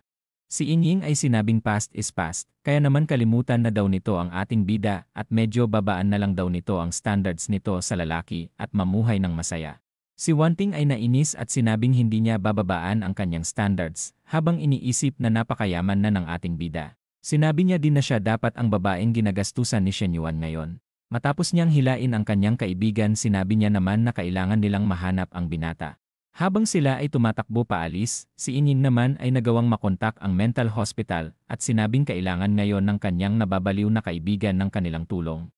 Si Ying ay sinabing past is past, kaya naman kalimutan na daw nito ang ating bida at medyo babaan na lang daw nito ang standards nito sa lalaki at mamuhay ng masaya. Si Wanting ay nainis at sinabing hindi niya bababaan ang kanyang standards habang iniisip na napakayaman na ng ating bida. Sinabi niya din na siya dapat ang babaeng ginagastusan ni Shenyuan ngayon. Matapos niyang hilain ang kanyang kaibigan, sinabi niya naman na kailangan nilang mahanap ang binata. Habang sila ay tumatakbo paalis, si Ying naman ay nagawang makontak ang mental hospital at sinabing kailangan ngayon ng kanyang nababaliw na kaibigan ng kanilang tulong.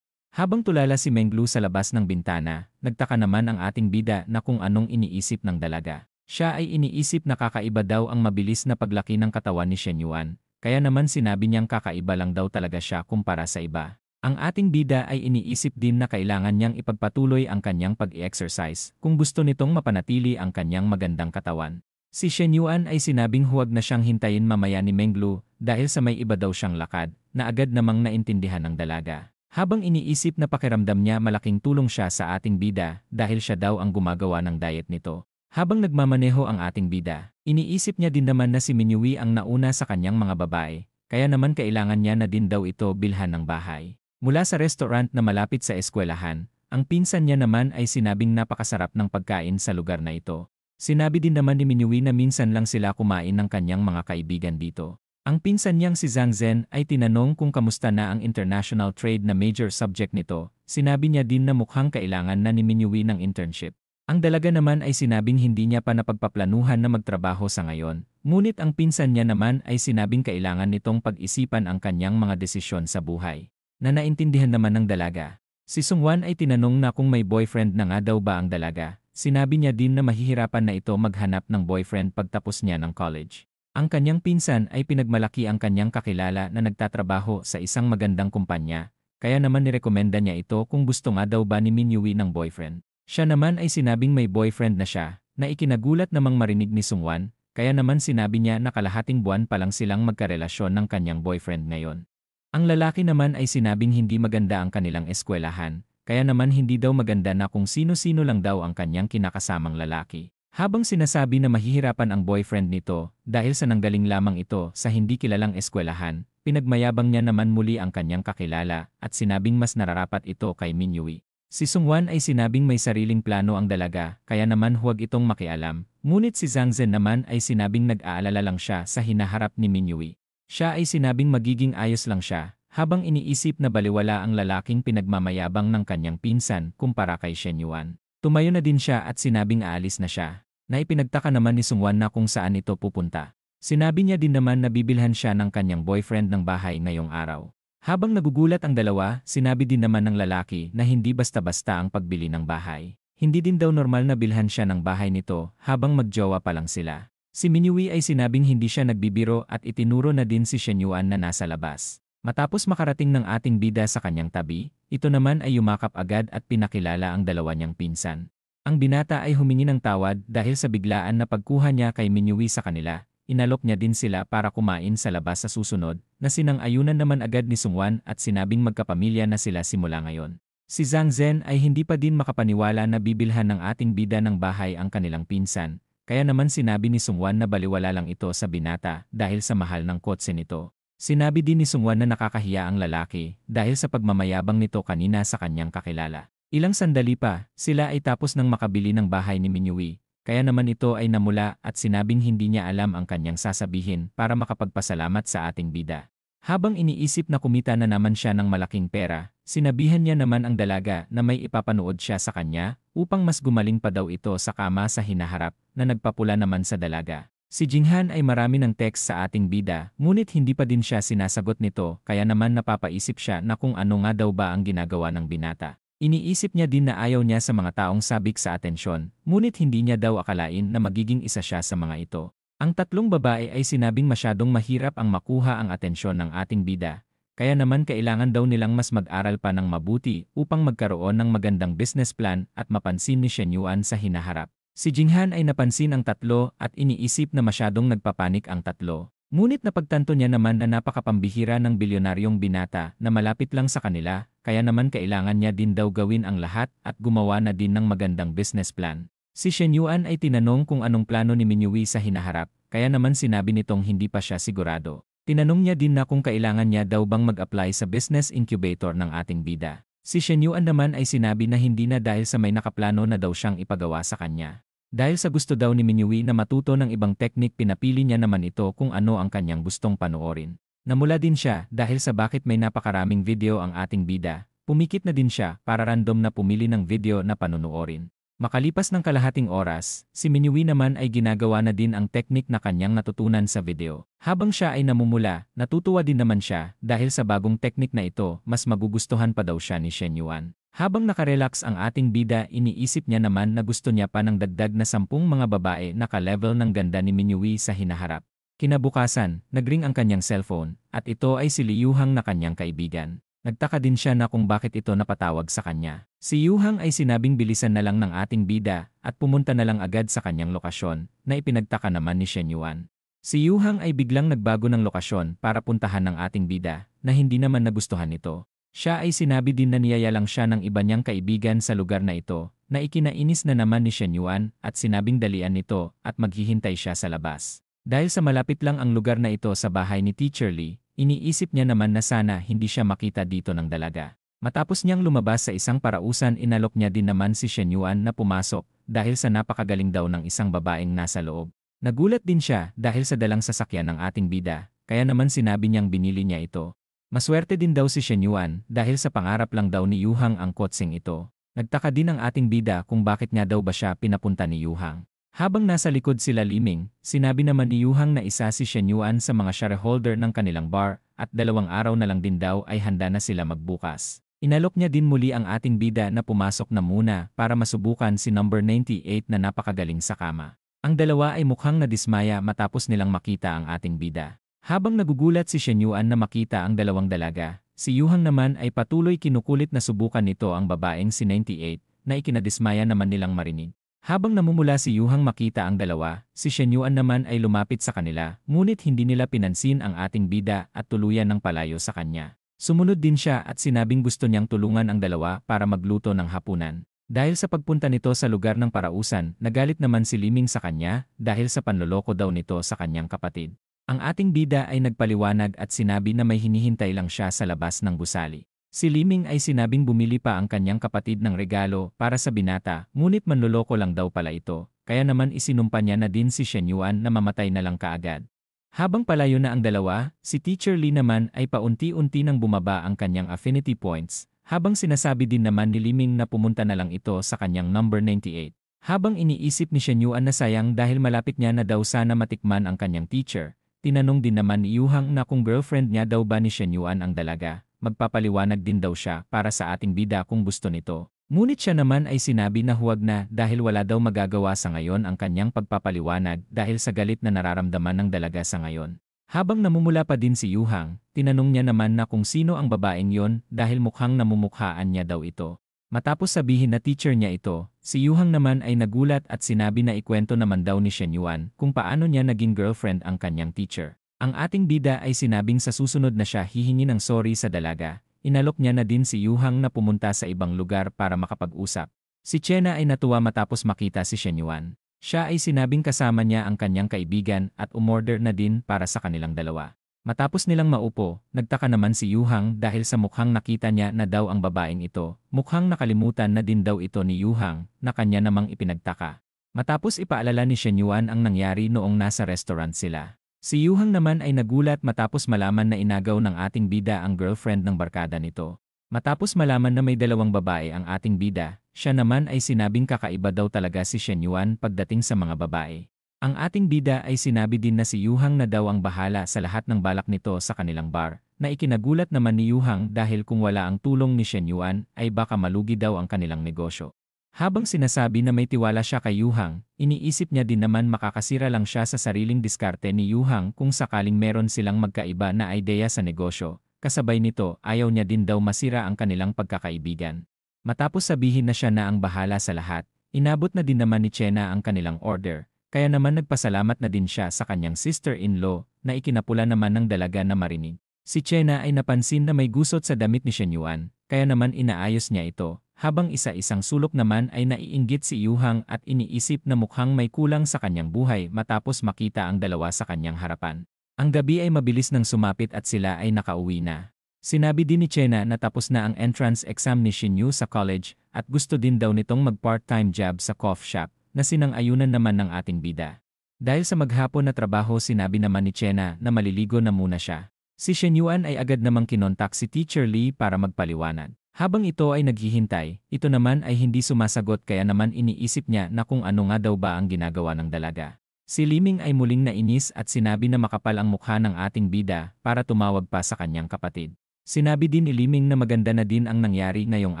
Habang tulala si Menglu sa labas ng bintana, nagtaka naman ang ating bida na kung anong iniisip ng dalaga. Siya ay iniisip na kakaiba daw ang mabilis na paglaki ng katawan ni Shenyuan, kaya naman sinabi niyang kakaiba lang daw talaga siya kumpara sa iba. Ang ating bida ay iniisip din na kailangan niyang ipagpatuloy ang kanyang pag-i-exercise kung gusto nitong mapanatili ang kanyang magandang katawan. Si Shen Yuan ay sinabing huwag na siyang hintayin mamaya ni Menglu dahil sa may iba daw siyang lakad na agad namang naintindihan ng dalaga. Habang iniisip na pakiramdam niya malaking tulong siya sa ating bida dahil siya daw ang gumagawa ng diet nito. Habang nagmamaneho ang ating bida, iniisip niya din naman na si Minyui ang nauna sa kanyang mga babae, kaya naman kailangan niya na din daw ito bilhan ng bahay. Mula sa restaurant na malapit sa eskwelahan, ang pinsan niya naman ay sinabing napakasarap ng pagkain sa lugar na ito. Sinabi din naman ni Minyui na minsan lang sila kumain ng kanyang mga kaibigan dito. Ang pinsan niyang si Zhang Zhen ay tinanong kung kamusta na ang international trade na major subject nito. Sinabi niya din na mukhang kailangan na ni Minyui ng internship. Ang dalaga naman ay sinabing hindi niya pa napagpaplanuhan na magtrabaho sa ngayon, ngunit ang pinsan niya naman ay sinabing kailangan nitong pag-isipan ang kanyang mga desisyon sa buhay. Na naintindihan naman ng dalaga. Si Sungwan ay tinanong na kung may boyfriend na nga daw ba ang dalaga. Sinabi niya din na mahihirapan na ito maghanap ng boyfriend pagtapos niya ng college. Ang kanyang pinsan ay pinagmalaki ang kanyang kakilala na nagtatrabaho sa isang magandang kumpanya, kaya naman nirekomenda niya ito kung gusto nga daw ba ni Minyui ng boyfriend. Siya naman ay sinabing may boyfriend na siya, na ikinagulat namang marinig ni Sungwan, kaya naman sinabi niya na kalahating buwan pa lang silang magkarelasyon ng kanyang boyfriend ngayon. Ang lalaki naman ay sinabing hindi maganda ang kanilang eskwelahan, kaya naman hindi daw maganda na kung sino-sino lang daw ang kanyang kinakasamang lalaki. Habang sinasabi na mahihirapan ang boyfriend nito dahil sa nanggaling lamang ito sa hindi kilalang eskwelahan, pinagmayabang niya naman muli ang kanyang kakilala at sinabing mas nararapat ito kay Minyui. Si Sungwan ay sinabing may sariling plano ang dalaga kaya naman huwag itong makialam, ngunit si Zhang Zhen naman ay sinabing nag-aalala lang siya sa hinaharap ni Minyui. Siya ay sinabing magiging ayos lang siya, habang iniisip na baliwala ang lalaking pinagmamayabang ng kanyang pinsan kumpara kay Shen Yuan. Tumayo na din siya at sinabing aalis na siya, na ipinagtaka naman ni Sungwan na kung saan ito pupunta. Sinabi niya din naman na bibilhan siya ng kanyang boyfriend ng bahay ngayong araw. Habang nagugulat ang dalawa, sinabi din naman ng lalaki na hindi basta-basta ang pagbili ng bahay. Hindi din daw normal na bilhan siya ng bahay nito habang magjowa pa lang sila. Si Minyui ay sinabing hindi siya nagbibiro at itinuro na din si Shen Yuan na nasa labas. Matapos makarating ng ating bida sa kanyang tabi, ito naman ay yumakap agad at pinakilala ang dalawa niyang pinsan. Ang binata ay humingi ng tawad dahil sa biglaan na pagkuha niya kay Minyui sa kanila. Inalok niya din sila para kumain sa labas sa susunod, na sinang-ayunan naman agad ni Sungwan at sinabing magkapamilya na sila simula ngayon. Si Zhang Zhen ay hindi pa din makapaniwala na bibilhan ng ating bida ng bahay ang kanilang pinsan. Kaya naman sinabi ni Sungwan na baliwala lang ito sa binata dahil sa mahal ng kotse nito. Sinabi din ni Sungwan na nakakahiya ang lalaki dahil sa pagmamayabang nito kanina sa kanyang kakilala. Ilang sandali pa, sila ay tapos ng makabili ng bahay ni Minyui. Kaya naman ito ay namula at sinabing hindi niya alam ang kanyang sasabihin para makapagpasalamat sa ating bida. Habang iniisip na kumita na naman siya ng malaking pera, sinabihan niya naman ang dalaga na may ipapanood siya sa kanya upang mas gumaling pa daw ito sa kama sa hinaharap na nagpapula naman sa dalaga. Si Jinghan ay marami ng text sa ating bida ngunit hindi pa din siya sinasagot nito kaya naman napapaisip siya na kung ano nga daw ba ang ginagawa ng binata. Iniisip niya din na ayaw niya sa mga taong sabik sa atensyon ngunit hindi niya daw akalain na magiging isa siya sa mga ito. Ang tatlong babae ay sinabing masyadong mahirap ang makuha ang atensyon ng ating bida, kaya naman kailangan daw nilang mas mag-aral pa ng mabuti upang magkaroon ng magandang business plan at mapansin ni Shen Yuan sa hinaharap. Si Jinghan ay napansin ang tatlo at iniisip na masyadong nagpapanik ang tatlo. Ngunit napagtanto niya naman na napakapambihira ng bilyonaryong binata na malapit lang sa kanila, kaya naman kailangan niya din daw gawin ang lahat at gumawa na din ng magandang business plan. Si Shen Yuan ay tinanong kung anong plano ni Minyui sa hinaharap, kaya naman sinabi nitong hindi pa siya sigurado. Tinanong niya din na kung kailangan niya daw bang mag-apply sa business incubator ng ating bida. Si Shen Yuan naman ay sinabi na hindi na dahil sa may nakaplano na daw siyang ipagawa sa kanya. Dahil sa gusto daw ni Minyui na matuto ng ibang teknik pinapili niya naman ito kung ano ang kanyang gustong panoorin. Namula din siya dahil sa bakit may napakaraming video ang ating bida, pumikit na din siya para random na pumili ng video na panunuorin. Makalipas ng kalahating oras, si Minyui naman ay ginagawa na din ang teknik na kanyang natutunan sa video. Habang siya ay namumula, natutuwa din naman siya dahil sa bagong teknik na ito, mas magugustuhan pa daw siya ni Shen Yuan. Habang nakarelax ang ating bida, iniisip niya naman na gusto niya pa ng dagdag na 10 mga babae na ka-level ng ganda ni Minyui sa hinaharap. Kinabukasan, nagring ang kanyang cellphone, at ito ay si Liu Hang na kanyang kaibigan. Nagtaka din siya na kung bakit ito napatawag sa kanya. Si Yuhang ay sinabing bilisan na lang ng ating bida at pumunta na lang agad sa kanyang lokasyon na ipinagtaka naman ni Shen Yuan. Si Yuhang ay biglang nagbago ng lokasyon para puntahan ng ating bida na hindi naman nagustuhan nito. Siya ay sinabi din na niyaya lang siya ng iba niyang kaibigan sa lugar na ito na ikinainis na naman ni Shen Yuan at sinabing dalian nito at maghihintay siya sa labas. Dahil sa malapit lang ang lugar na ito sa bahay ni Teacher Lee, iniisip niya naman na sana hindi siya makita dito ng dalaga. Matapos niyang lumabas sa isang parausan, inalok niya din naman si Shen Yuan na pumasok dahil sa napakagaling daw ng isang babaeng nasa loob. Nagulat din siya dahil sa dalang sasakyan ng ating bida, kaya naman sinabi niyang binili niya ito. Maswerte din daw si Shen Yuan dahil sa pangarap lang daw ni Yuhang ang kotseng ito. Nagtaka din ang ating bida kung bakit nga daw ba siya pinapunta ni Yuhang. Habang nasa likod sila Liming, sinabi naman ni Yuhang na isa si Shen Yuan sa mga shareholder ng kanilang bar at 2 araw na lang din daw ay handa na sila magbukas. Inalok niya din muli ang ating bida na pumasok na muna para masubukan si number 98 na napakagaling sa kama. Ang dalawa ay mukhang nadismaya matapos nilang makita ang ating bida. Habang nagugulat si Shen Yuan na makita ang dalawang dalaga, si Yuhang naman ay patuloy kinukulit na subukan nito ang babaeng si 98 na ikinadismaya naman nilang marinig. Habang namumula si Yuhang makita ang dalawa, si Shen Yuan naman ay lumapit sa kanila, ngunit hindi nila pinansin ang ating bida at tuluyan ng palayo sa kanya. Sumunod din siya at sinabing gusto niyang tulungan ang dalawa para magluto ng hapunan. Dahil sa pagpunta nito sa lugar ng parausan, nagalit naman si Liming sa kanya dahil sa panloloko daw nito sa kanyang kapatid. Ang ating bida ay nagpaliwanag at sinabi na may hinihintay lang siya sa labas ng gusali. Si Liming ay sinabing bumili pa ang kanyang kapatid ng regalo para sa binata, ngunit manloloko lang daw pala ito, kaya naman isinumpa niya na din si Shen Yuan na mamatay na lang kaagad. Habang palayo na ang dalawa, si Teacher Lee naman ay paunti-unti nang bumaba ang kanyang affinity points, habang sinasabi din naman ni Liming na pumunta na lang ito sa kanyang number 98. Habang iniisip ni Shen Yuan na sayang dahil malapit niya na daw sana matikman ang kanyang teacher, tinanong din naman ni Yuhang na kung girlfriend niya daw ba ni Shen Yuan ang dalaga. Magpapaliwanag din daw siya para sa ating bida kung gusto nito. Ngunit siya naman ay sinabi na huwag na dahil wala daw magagawa sa ngayon ang kanyang pagpapaliwanag dahil sa galit na nararamdaman ng dalaga sa ngayon. Habang namumula pa din si Yuhang, tinanong niya naman na kung sino ang babaeng yon dahil mukhang namumukhaan niya daw ito. Matapos sabihin na teacher niya ito, si Yuhang naman ay nagulat at sinabi na ikwento naman daw ni Shen Yuan kung paano niya naging girlfriend ang kanyang teacher. Ang ating bida ay sinabing sa susunod na siya hihingi ng sorry sa dalaga. Inalok niya na din si Yuhang na pumunta sa ibang lugar para makapag-usap. Si Chena ay natuwa matapos makita si Shen Yuan. Siya ay sinabing kasama niya ang kanyang kaibigan at umorder na din para sa kanilang dalawa. Matapos nilang maupo, nagtaka naman si Yuhang dahil sa mukhang nakita niya na daw ang babaeng ito. Mukhang nakalimutan na din daw ito ni Yuhang na kanya namang ipinagtaka. Matapos ipaalala ni Shen Yuan ang nangyari noong nasa restaurant sila. Si Yuhang naman ay nagulat matapos malaman na inagaw ng ating bida ang girlfriend ng barkada nito. Matapos malaman na may 2 babae ang ating bida, siya naman ay sinabing kakaiba daw talaga si Shen Yuan pagdating sa mga babae. Ang ating bida ay sinabi din na si Yuhang na daw ang bahala sa lahat ng balak nito sa kanilang bar, na ikinagulat naman ni Yuhang dahil kung wala ang tulong ni Shen Yuan ay baka malugi daw ang kanilang negosyo. Habang sinasabi na may tiwala siya kay Yuhang, iniisip niya din naman makakasira lang siya sa sariling diskarte ni Yuhang kung sakaling meron silang magkaiba na ideya sa negosyo. Kasabay nito, ayaw niya din daw masira ang kanilang pagkakaibigan. Matapos sabihin na siya na ang bahala sa lahat, inabot na din naman ni Chena ang kanilang order, kaya naman nagpasalamat na din siya sa kanyang sister-in-law na ikinapula naman ng dalaga na marinig. Si Chena ay napansin na may gusot sa damit ni Shen Yuan, kaya naman inaayos niya ito. Habang isa-isang sulok naman ay naiinggit si Yuhang at iniisip na mukhang may kulang sa kanyang buhay matapos makita ang dalawa sa kanyang harapan. Ang gabi ay mabilis nang sumapit at sila ay nakauwi na. Sinabi din ni Chena na tapos na ang entrance exam ni Shin Yu sa college at gusto din daw nitong mag-part-time job sa coffee shop na sinang-ayunan naman ng ating bida. Dahil sa maghapon na trabaho sinabi naman ni Chena na maliligo na muna siya. Si Shen Yuan ay agad namang kinontak si Teacher Lee para magpaliwanag. Habang ito ay naghihintay, ito naman ay hindi sumasagot kaya naman iniisip niya na kung ano nga daw ba ang ginagawa ng dalaga. Si Liming ay muling nainis at sinabi na makapal ang mukha ng ating bida para tumawag pa sa kanyang kapatid. Sinabi din ni Liming na maganda na din ang nangyari ngayong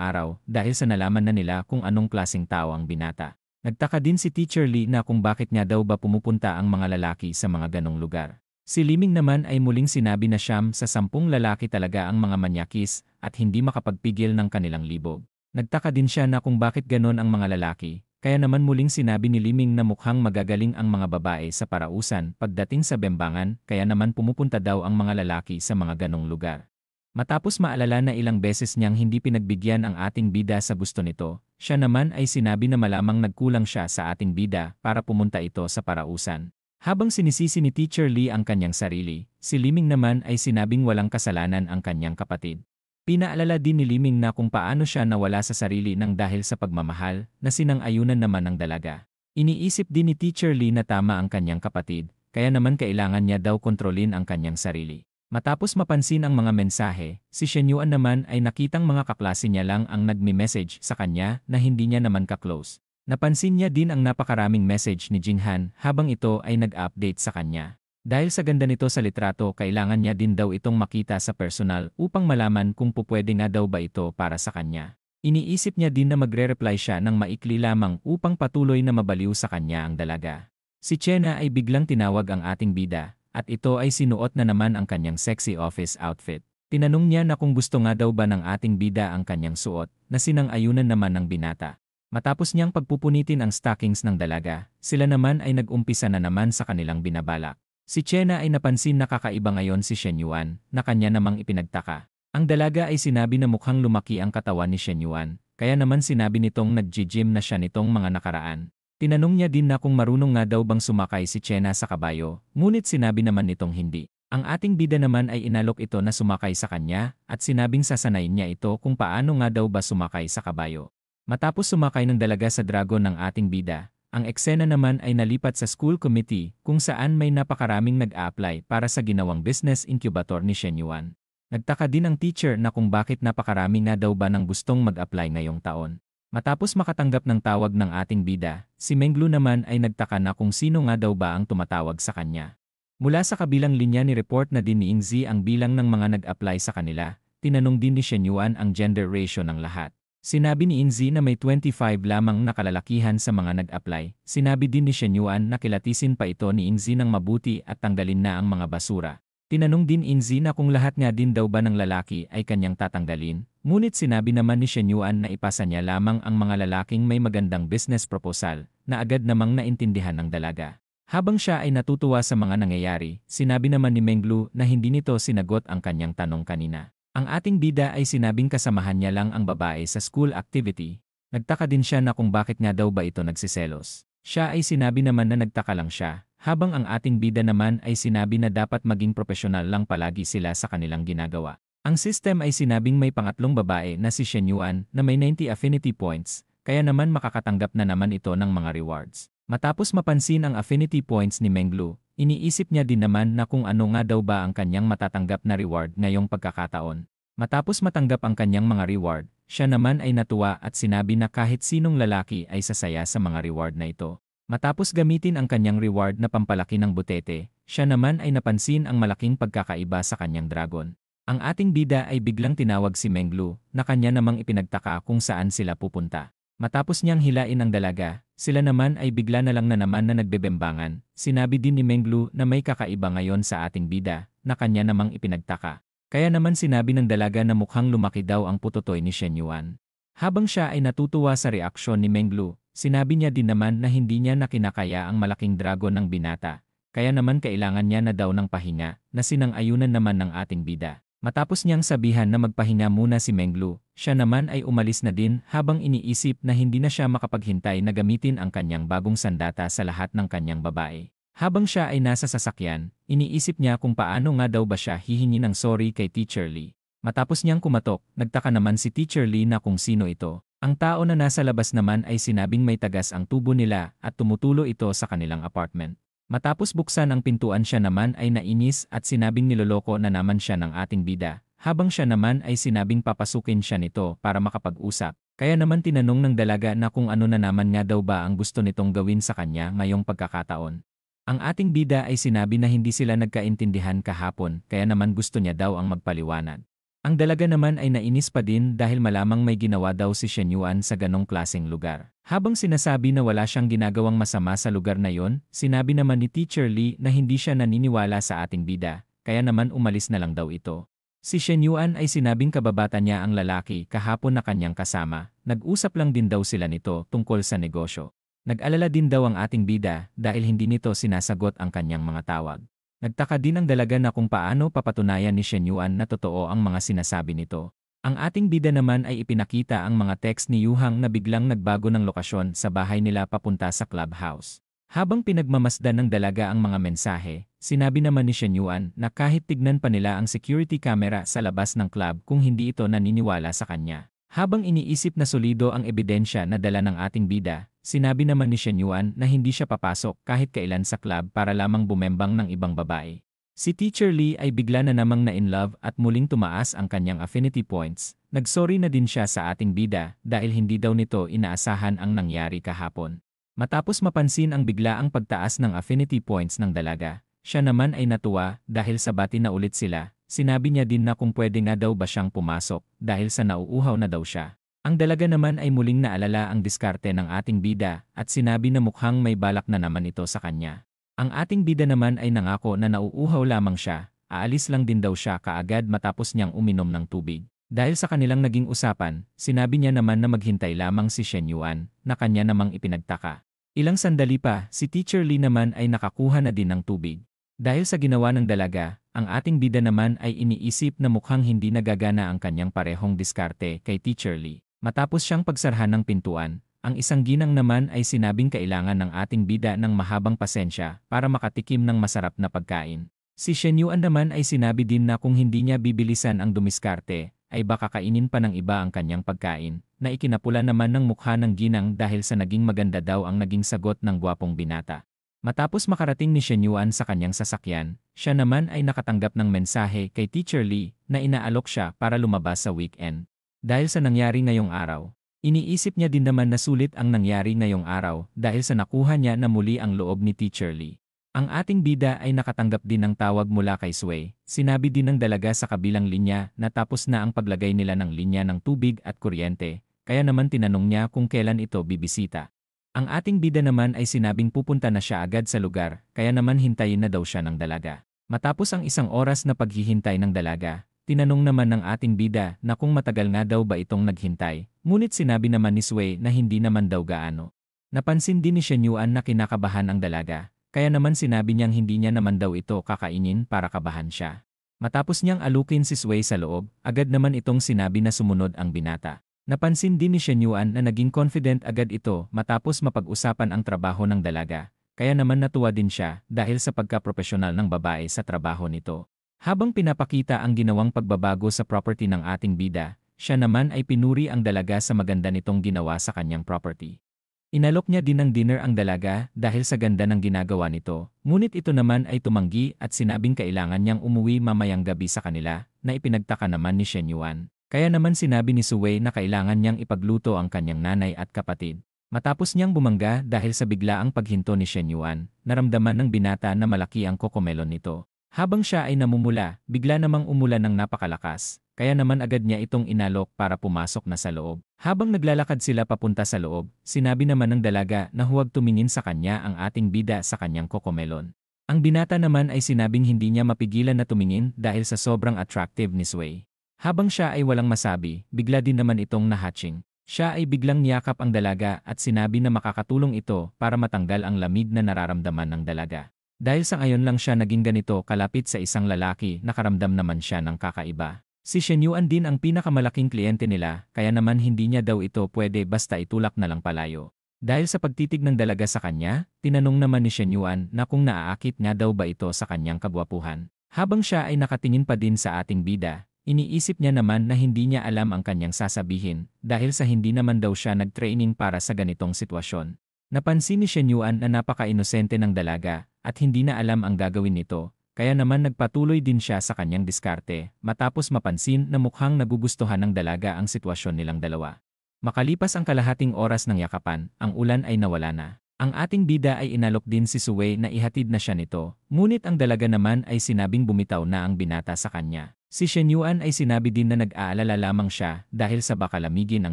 araw dahil sa nalaman na nila kung anong klaseng tao ang binata. Nagtaka din si Teacher Lee na kung bakit nga daw ba pumupunta ang mga lalaki sa mga ganong lugar. Si Liming naman ay muling sinabi na siyam sa 10 lalaki talaga ang mga manyakis at hindi makapagpigil ng kanilang libog. Nagtaka din siya na kung bakit ganon ang mga lalaki, kaya naman muling sinabi ni Liming na mukhang magagaling ang mga babae sa parausan pagdating sa bembangan, kaya naman pumupunta daw ang mga lalaki sa mga ganong lugar. Matapos maalala na ilang beses niyang hindi pinagbigyan ang ating bida sa gusto nito, siya naman ay sinabi na malamang nagkulang siya sa ating bida para pumunta ito sa parausan. Habang sinisisi ni Teacher Lee ang kanyang sarili, si Liming naman ay sinabing walang kasalanan ang kanyang kapatid. Pinaalala din ni Liming na kung paano siya nawala sa sarili nang dahil sa pagmamahal na sinang-ayunan naman ng dalaga. Iniisip din ni Teacher Lee na tama ang kanyang kapatid, kaya naman kailangan niya daw kontrolin ang kanyang sarili. Matapos mapansin ang mga mensahe, si Shen Yuan naman ay nakitang mga kaklase niya lang ang nagme-message sa kanya na hindi niya naman ka-close. Napansin niya din ang napakaraming message ni Jinghan habang ito ay nag-update sa kanya. Dahil sa ganda nito sa litrato, kailangan niya din daw itong makita sa personal upang malaman kung pupwede nga daw ba ito para sa kanya. Iniisip niya din na magre-reply siya ng maikli lamang upang patuloy na mabaliw sa kanya ang dalaga. Si Chena ay biglang tinawag ang ating bida. At ito ay sinuot na naman ang kanyang sexy office outfit. Tinanong niya na kung gusto nga daw ba ng ating bida ang kanyang suot, na sinang-ayunan naman ng binata. Matapos niyang pagpupunitin ang stockings ng dalaga, sila naman ay nag-umpisa na naman sa kanilang binabalak. Si Chena ay napansin na kakaiba ngayon si Shen Yuan, na kanya namang ipinagtaka. Ang dalaga ay sinabi na mukhang lumaki ang katawan ni Shen Yuan, kaya naman sinabi nitong nag-gym na siya nitong mga nakaraan. Tinanong niya din na kung marunong nga daw bang sumakay si Chena sa kabayo, ngunit sinabi naman nitong hindi. Ang ating bida naman ay inalok ito na sumakay sa kanya at sinabing sasanayin niya ito kung paano nga daw ba sumakay sa kabayo. Matapos sumakay ng dalaga sa dragon ng ating bida, ang eksena naman ay nalipat sa school committee kung saan may napakaraming nag-a-apply para sa ginawang business incubator ni Shen Yuan. Nagtaka din ang teacher na kung bakit napakarami nga daw ba ng gustong mag-apply ngayong taon. Matapos makatanggap ng tawag ng ating bida, si Menglu naman ay nagtaka na kung sino nga daw ba ang tumatawag sa kanya. Mula sa kabilang linya ni report na din ni Ingzi ang bilang ng mga nag-apply sa kanila, tinanong din ni Shen Yuan ang gender ratio ng lahat. Sinabi ni Ingzi na may 25 lamang na kalalakihan sa mga nag-apply. Sinabi din ni Shen Yuan na kilatisin pa ito ni Ingzi ng mabuti at tanggalin na ang mga basura. Tinanong din Ingzi na kung lahat nga din daw ba ng lalaki ay kanyang tatanggalin, ngunit sinabi naman ni Shen Yuan na ipasa niya lamang ang mga lalaking may magandang business proposal, na agad namang naintindihan ng dalaga. Habang siya ay natutuwa sa mga nangyayari, sinabi naman ni Menglu na hindi nito sinagot ang kanyang tanong kanina. Ang ating bida ay sinabing kasamahan niya lang ang babae sa school activity. Nagtaka din siya na kung bakit nga daw ba ito nagsiselos. Siya ay sinabi naman na nagtaka lang siya, habang ang ating bida naman ay sinabi na dapat maging profesional lang palagi sila sa kanilang ginagawa. Ang system ay sinabing may pangatlong babae na si Shen Yuan na may 90 affinity points, kaya naman makakatanggap na naman ito ng mga rewards. Matapos mapansin ang affinity points ni Menglu, iniisip niya din naman na kung ano nga daw ba ang kanyang matatanggap na reward ngayong pagkakataon. Matapos matanggap ang kanyang mga reward, siya naman ay natuwa at sinabi na kahit sinong lalaki ay sasaya sa mga reward na ito. Matapos gamitin ang kanyang reward na pampalaki ng butete, siya naman ay napansin ang malaking pagkakaiba sa kanyang dragon. Ang ating bida ay biglang tinawag si Menglu na kanya namang ipinagtaka kung saan sila pupunta. Matapos niyang hilain ang dalaga, sila naman ay bigla na naman na nagbebembangan. Sinabi din ni Menglu na may kakaiba ngayon sa ating bida na kanya namang ipinagtaka. Kaya naman sinabi ng dalaga na mukhang lumaki daw ang putotoy ni Shen Yuan. Habang siya ay natutuwa sa reaksyon ni Menglu, sinabi niya din naman na hindi niya nakinakaya ang malaking dragon ng binata. Kaya naman kailangan niya na daw ng pahinga na sinang-ayunan naman ng ating bida. Matapos niyang sabihan na magpahinga muna si Menglu, siya naman ay umalis na din habang iniisip na hindi na siya makapaghintay na gamitin ang kanyang bagong sandata sa lahat ng kanyang babae. Habang siya ay nasa sasakyan, iniisip niya kung paano nga daw ba siya hihingi ng sorry kay Teacher Lee. Matapos niyang kumatok, nagtaka naman si Teacher Lee na kung sino ito. Ang tao na nasa labas naman ay sinabing may tagas ang tubo nila at tumutulo ito sa kanilang apartment. Matapos buksan ang pintuan siya naman ay nainis at sinabing niloloko na naman siya ng ating bida, habang siya naman ay sinabing papasukin siya nito para makapag-usap. Kaya naman tinanong ng dalaga na kung ano na naman nga daw ba ang gusto nitong gawin sa kanya ngayong pagkakataon. Ang ating bida ay sinabi na hindi sila nagkaintindihan kahapon kaya naman gusto niya daw ang magpaliwanag. Ang dalaga naman ay nainis pa din dahil malamang may ginawa daw si Shen Yuan sa ganong klaseng lugar. Habang sinasabi na wala siyang ginagawang masama sa lugar na yon, sinabi naman ni Teacher Lee na hindi siya naniniwala sa ating bida, kaya naman umalis na lang daw ito. Si Shen Yuan ay sinabing kababata niya ang lalaki kahapon na kanyang kasama, nag-usap lang din daw sila nito tungkol sa negosyo. Nag-alala din daw ang ating bida dahil hindi nito sinasagot ang kanyang mga tawag. Nagtaka din ang dalaga na kung paano papatunayan ni Shen Yuan na totoo ang mga sinasabi nito. Ang ating bida naman ay ipinakita ang mga text ni Yuhang na biglang nagbago ng lokasyon sa bahay nila papunta sa clubhouse. Habang pinagmamasdan ng dalaga ang mga mensahe, sinabi naman ni Shen Yuan na kahit tignan pa nila ang security camera sa labas ng club kung hindi ito naniniwala sa kanya. Habang iniisip na solido ang ebidensya na dala ng ating bida, sinabi naman ni Shen Yuan na hindi siya papasok kahit kailan sa club para lamang bumembang ng ibang babae. Si Teacher Lee ay bigla na namang na-in love at muling tumaas ang kanyang affinity points. Nagsorry na din siya sa ating bida dahil hindi daw nito inaasahan ang nangyari kahapon. Matapos mapansin ang biglaang pagtaas ng affinity points ng dalaga, siya naman ay natuwa dahil sabati na ulit sila. Sinabi niya din na kung pwede nga daw ba siyang pumasok dahil sa nauuhaw na daw siya. Ang dalaga naman ay muling naalala ang diskarte ng ating bida at sinabi na mukhang may balak na naman ito sa kanya. Ang ating bida naman ay nangako na nauuhaw lamang siya, aalis lang din daw siya kaagad matapos niyang uminom ng tubig. Dahil sa kanilang naging usapan, sinabi niya naman na maghintay lamang si Shen Yuan na kanya namang ipinagtaka. Ilang sandali pa, si Teacher Lee naman ay nakakuha na din ng tubig. Dahil sa ginawa ng dalaga, ang ating bida naman ay iniisip na mukhang hindi nagagana ang kanyang parehong diskarte kay Teacher Lee. Matapos siyang pagsarhan ng pintuan, ang isang ginang naman ay sinabing kailangan ng ating bida ng mahabang pasensya para makatikim ng masarap na pagkain. Si Shen Yuan naman ay sinabi din na kung hindi niya bibilisan ang dumiskarte, ay baka kainin pa ng iba ang kanyang pagkain, na ikinapula naman ng mukha ng ginang dahil sa naging maganda daw ang naging sagot ng gwapong binata. Matapos makarating ni Shen Yuan sa kanyang sasakyan, siya naman ay nakatanggap ng mensahe kay Teacher Lee na inaalok siya para lumabas sa weekend. Dahil sa nangyari ngayong araw, iniisip niya din naman na sulit ang nangyari ngayong araw dahil sa nakuha niya na muli ang loob ni Teacher Lee. Ang ating bida ay nakatanggap din ng tawag mula kay Sway. Sinabi din ng dalaga sa kabilang linya na tapos na ang paglagay nila ng linya ng tubig at kuryente, kaya naman tinanong niya kung kailan ito bibisita. Ang ating bida naman ay sinabing pupunta na siya agad sa lugar, kaya naman hintayin na daw siya ng dalaga. Matapos ang isang oras na paghihintay ng dalaga, tinanong naman ng ating bida na kung matagal nga daw ba itong naghintay, ngunit sinabi naman ni Sway na hindi naman daw gaano. Napansin din ni Shen Yuan na kinakabahan ang dalaga, kaya naman sinabi niyang hindi niya naman daw ito kakainin para kabahan siya. Matapos niyang alukin si Sway sa loob, agad naman itong sinabi na sumunod ang binata. Napansin din ni Shen Yuan na naging confident agad ito matapos mapag-usapan ang trabaho ng dalaga, kaya naman natuwa din siya dahil sa pagka-profesional ng babae sa trabaho nito. Habang pinapakita ang ginawang pagbabago sa property ng ating bida, siya naman ay pinuri ang dalaga sa maganda nitong ginawa sa kanyang property. Inalok niya din ng dinner ang dalaga dahil sa ganda ng ginagawa nito, ngunit ito naman ay tumanggi at sinabing kailangan niyang umuwi mamayang gabi sa kanila, na ipinagtaka naman ni Shen Yuan. Kaya naman sinabi ni Suwei na kailangan niyang ipagluto ang kanyang nanay at kapatid. Matapos niyang bumangga dahil sa biglaang paghinto ni Shen Yuan, naramdaman ng binata na malaki ang kokomelon nito. Habang siya ay namumula, bigla namang umulan ng napakalakas, kaya naman agad niya itong inalok para pumasok na sa loob. Habang naglalakad sila papunta sa loob, sinabi naman ng dalaga na huwag tumingin sa kanya ang ating bida sa kanyang kokomelon. Ang binata naman ay sinabing hindi niya mapigilan na tumingin dahil sa sobrang attractive ni Suwei. Habang siya ay walang masabi, bigla din naman itong nahatching. Siya ay biglang niyakap ang dalaga at sinabi na makakatulong ito para matanggal ang lamig na nararamdaman ng dalaga. Dahil sa ngayon lang siya naging ganito kalapit sa isang lalaki, nakaramdam naman siya ng kakaiba. Si Shen Yuan din ang pinakamalaking kliyente nila, kaya naman hindi niya daw ito pwede basta itulak na lang palayo. Dahil sa pagtitig ng dalaga sa kanya, tinanong naman ni Shen Yuan na kung naaakit nga daw ba ito sa kanyang kagwapuhan. Habang siya ay nakatingin pa din sa ating bida, iniisip niya naman na hindi niya alam ang kanyang sasabihin dahil sa hindi naman daw siya nag-training para sa ganitong sitwasyon. Napansin ni Shen Yuan na napaka-inosente ng dalaga at hindi na alam ang gagawin nito, kaya naman nagpatuloy din siya sa kanyang diskarte matapos mapansin na mukhang nagugustuhan ng dalaga ang sitwasyon nilang dalawa. Makalipas ang kalahating oras ng yakapan, ang ulan ay nawala na. Ang ating bida ay inalok din si Suwei na ihatid na siya nito, ngunit ang dalaga naman ay sinabing bumitaw na ang binata sa kanya. Si Shen Yuan ay sinabi din na nag-aalala lamang siya dahil sa baka lamigin ang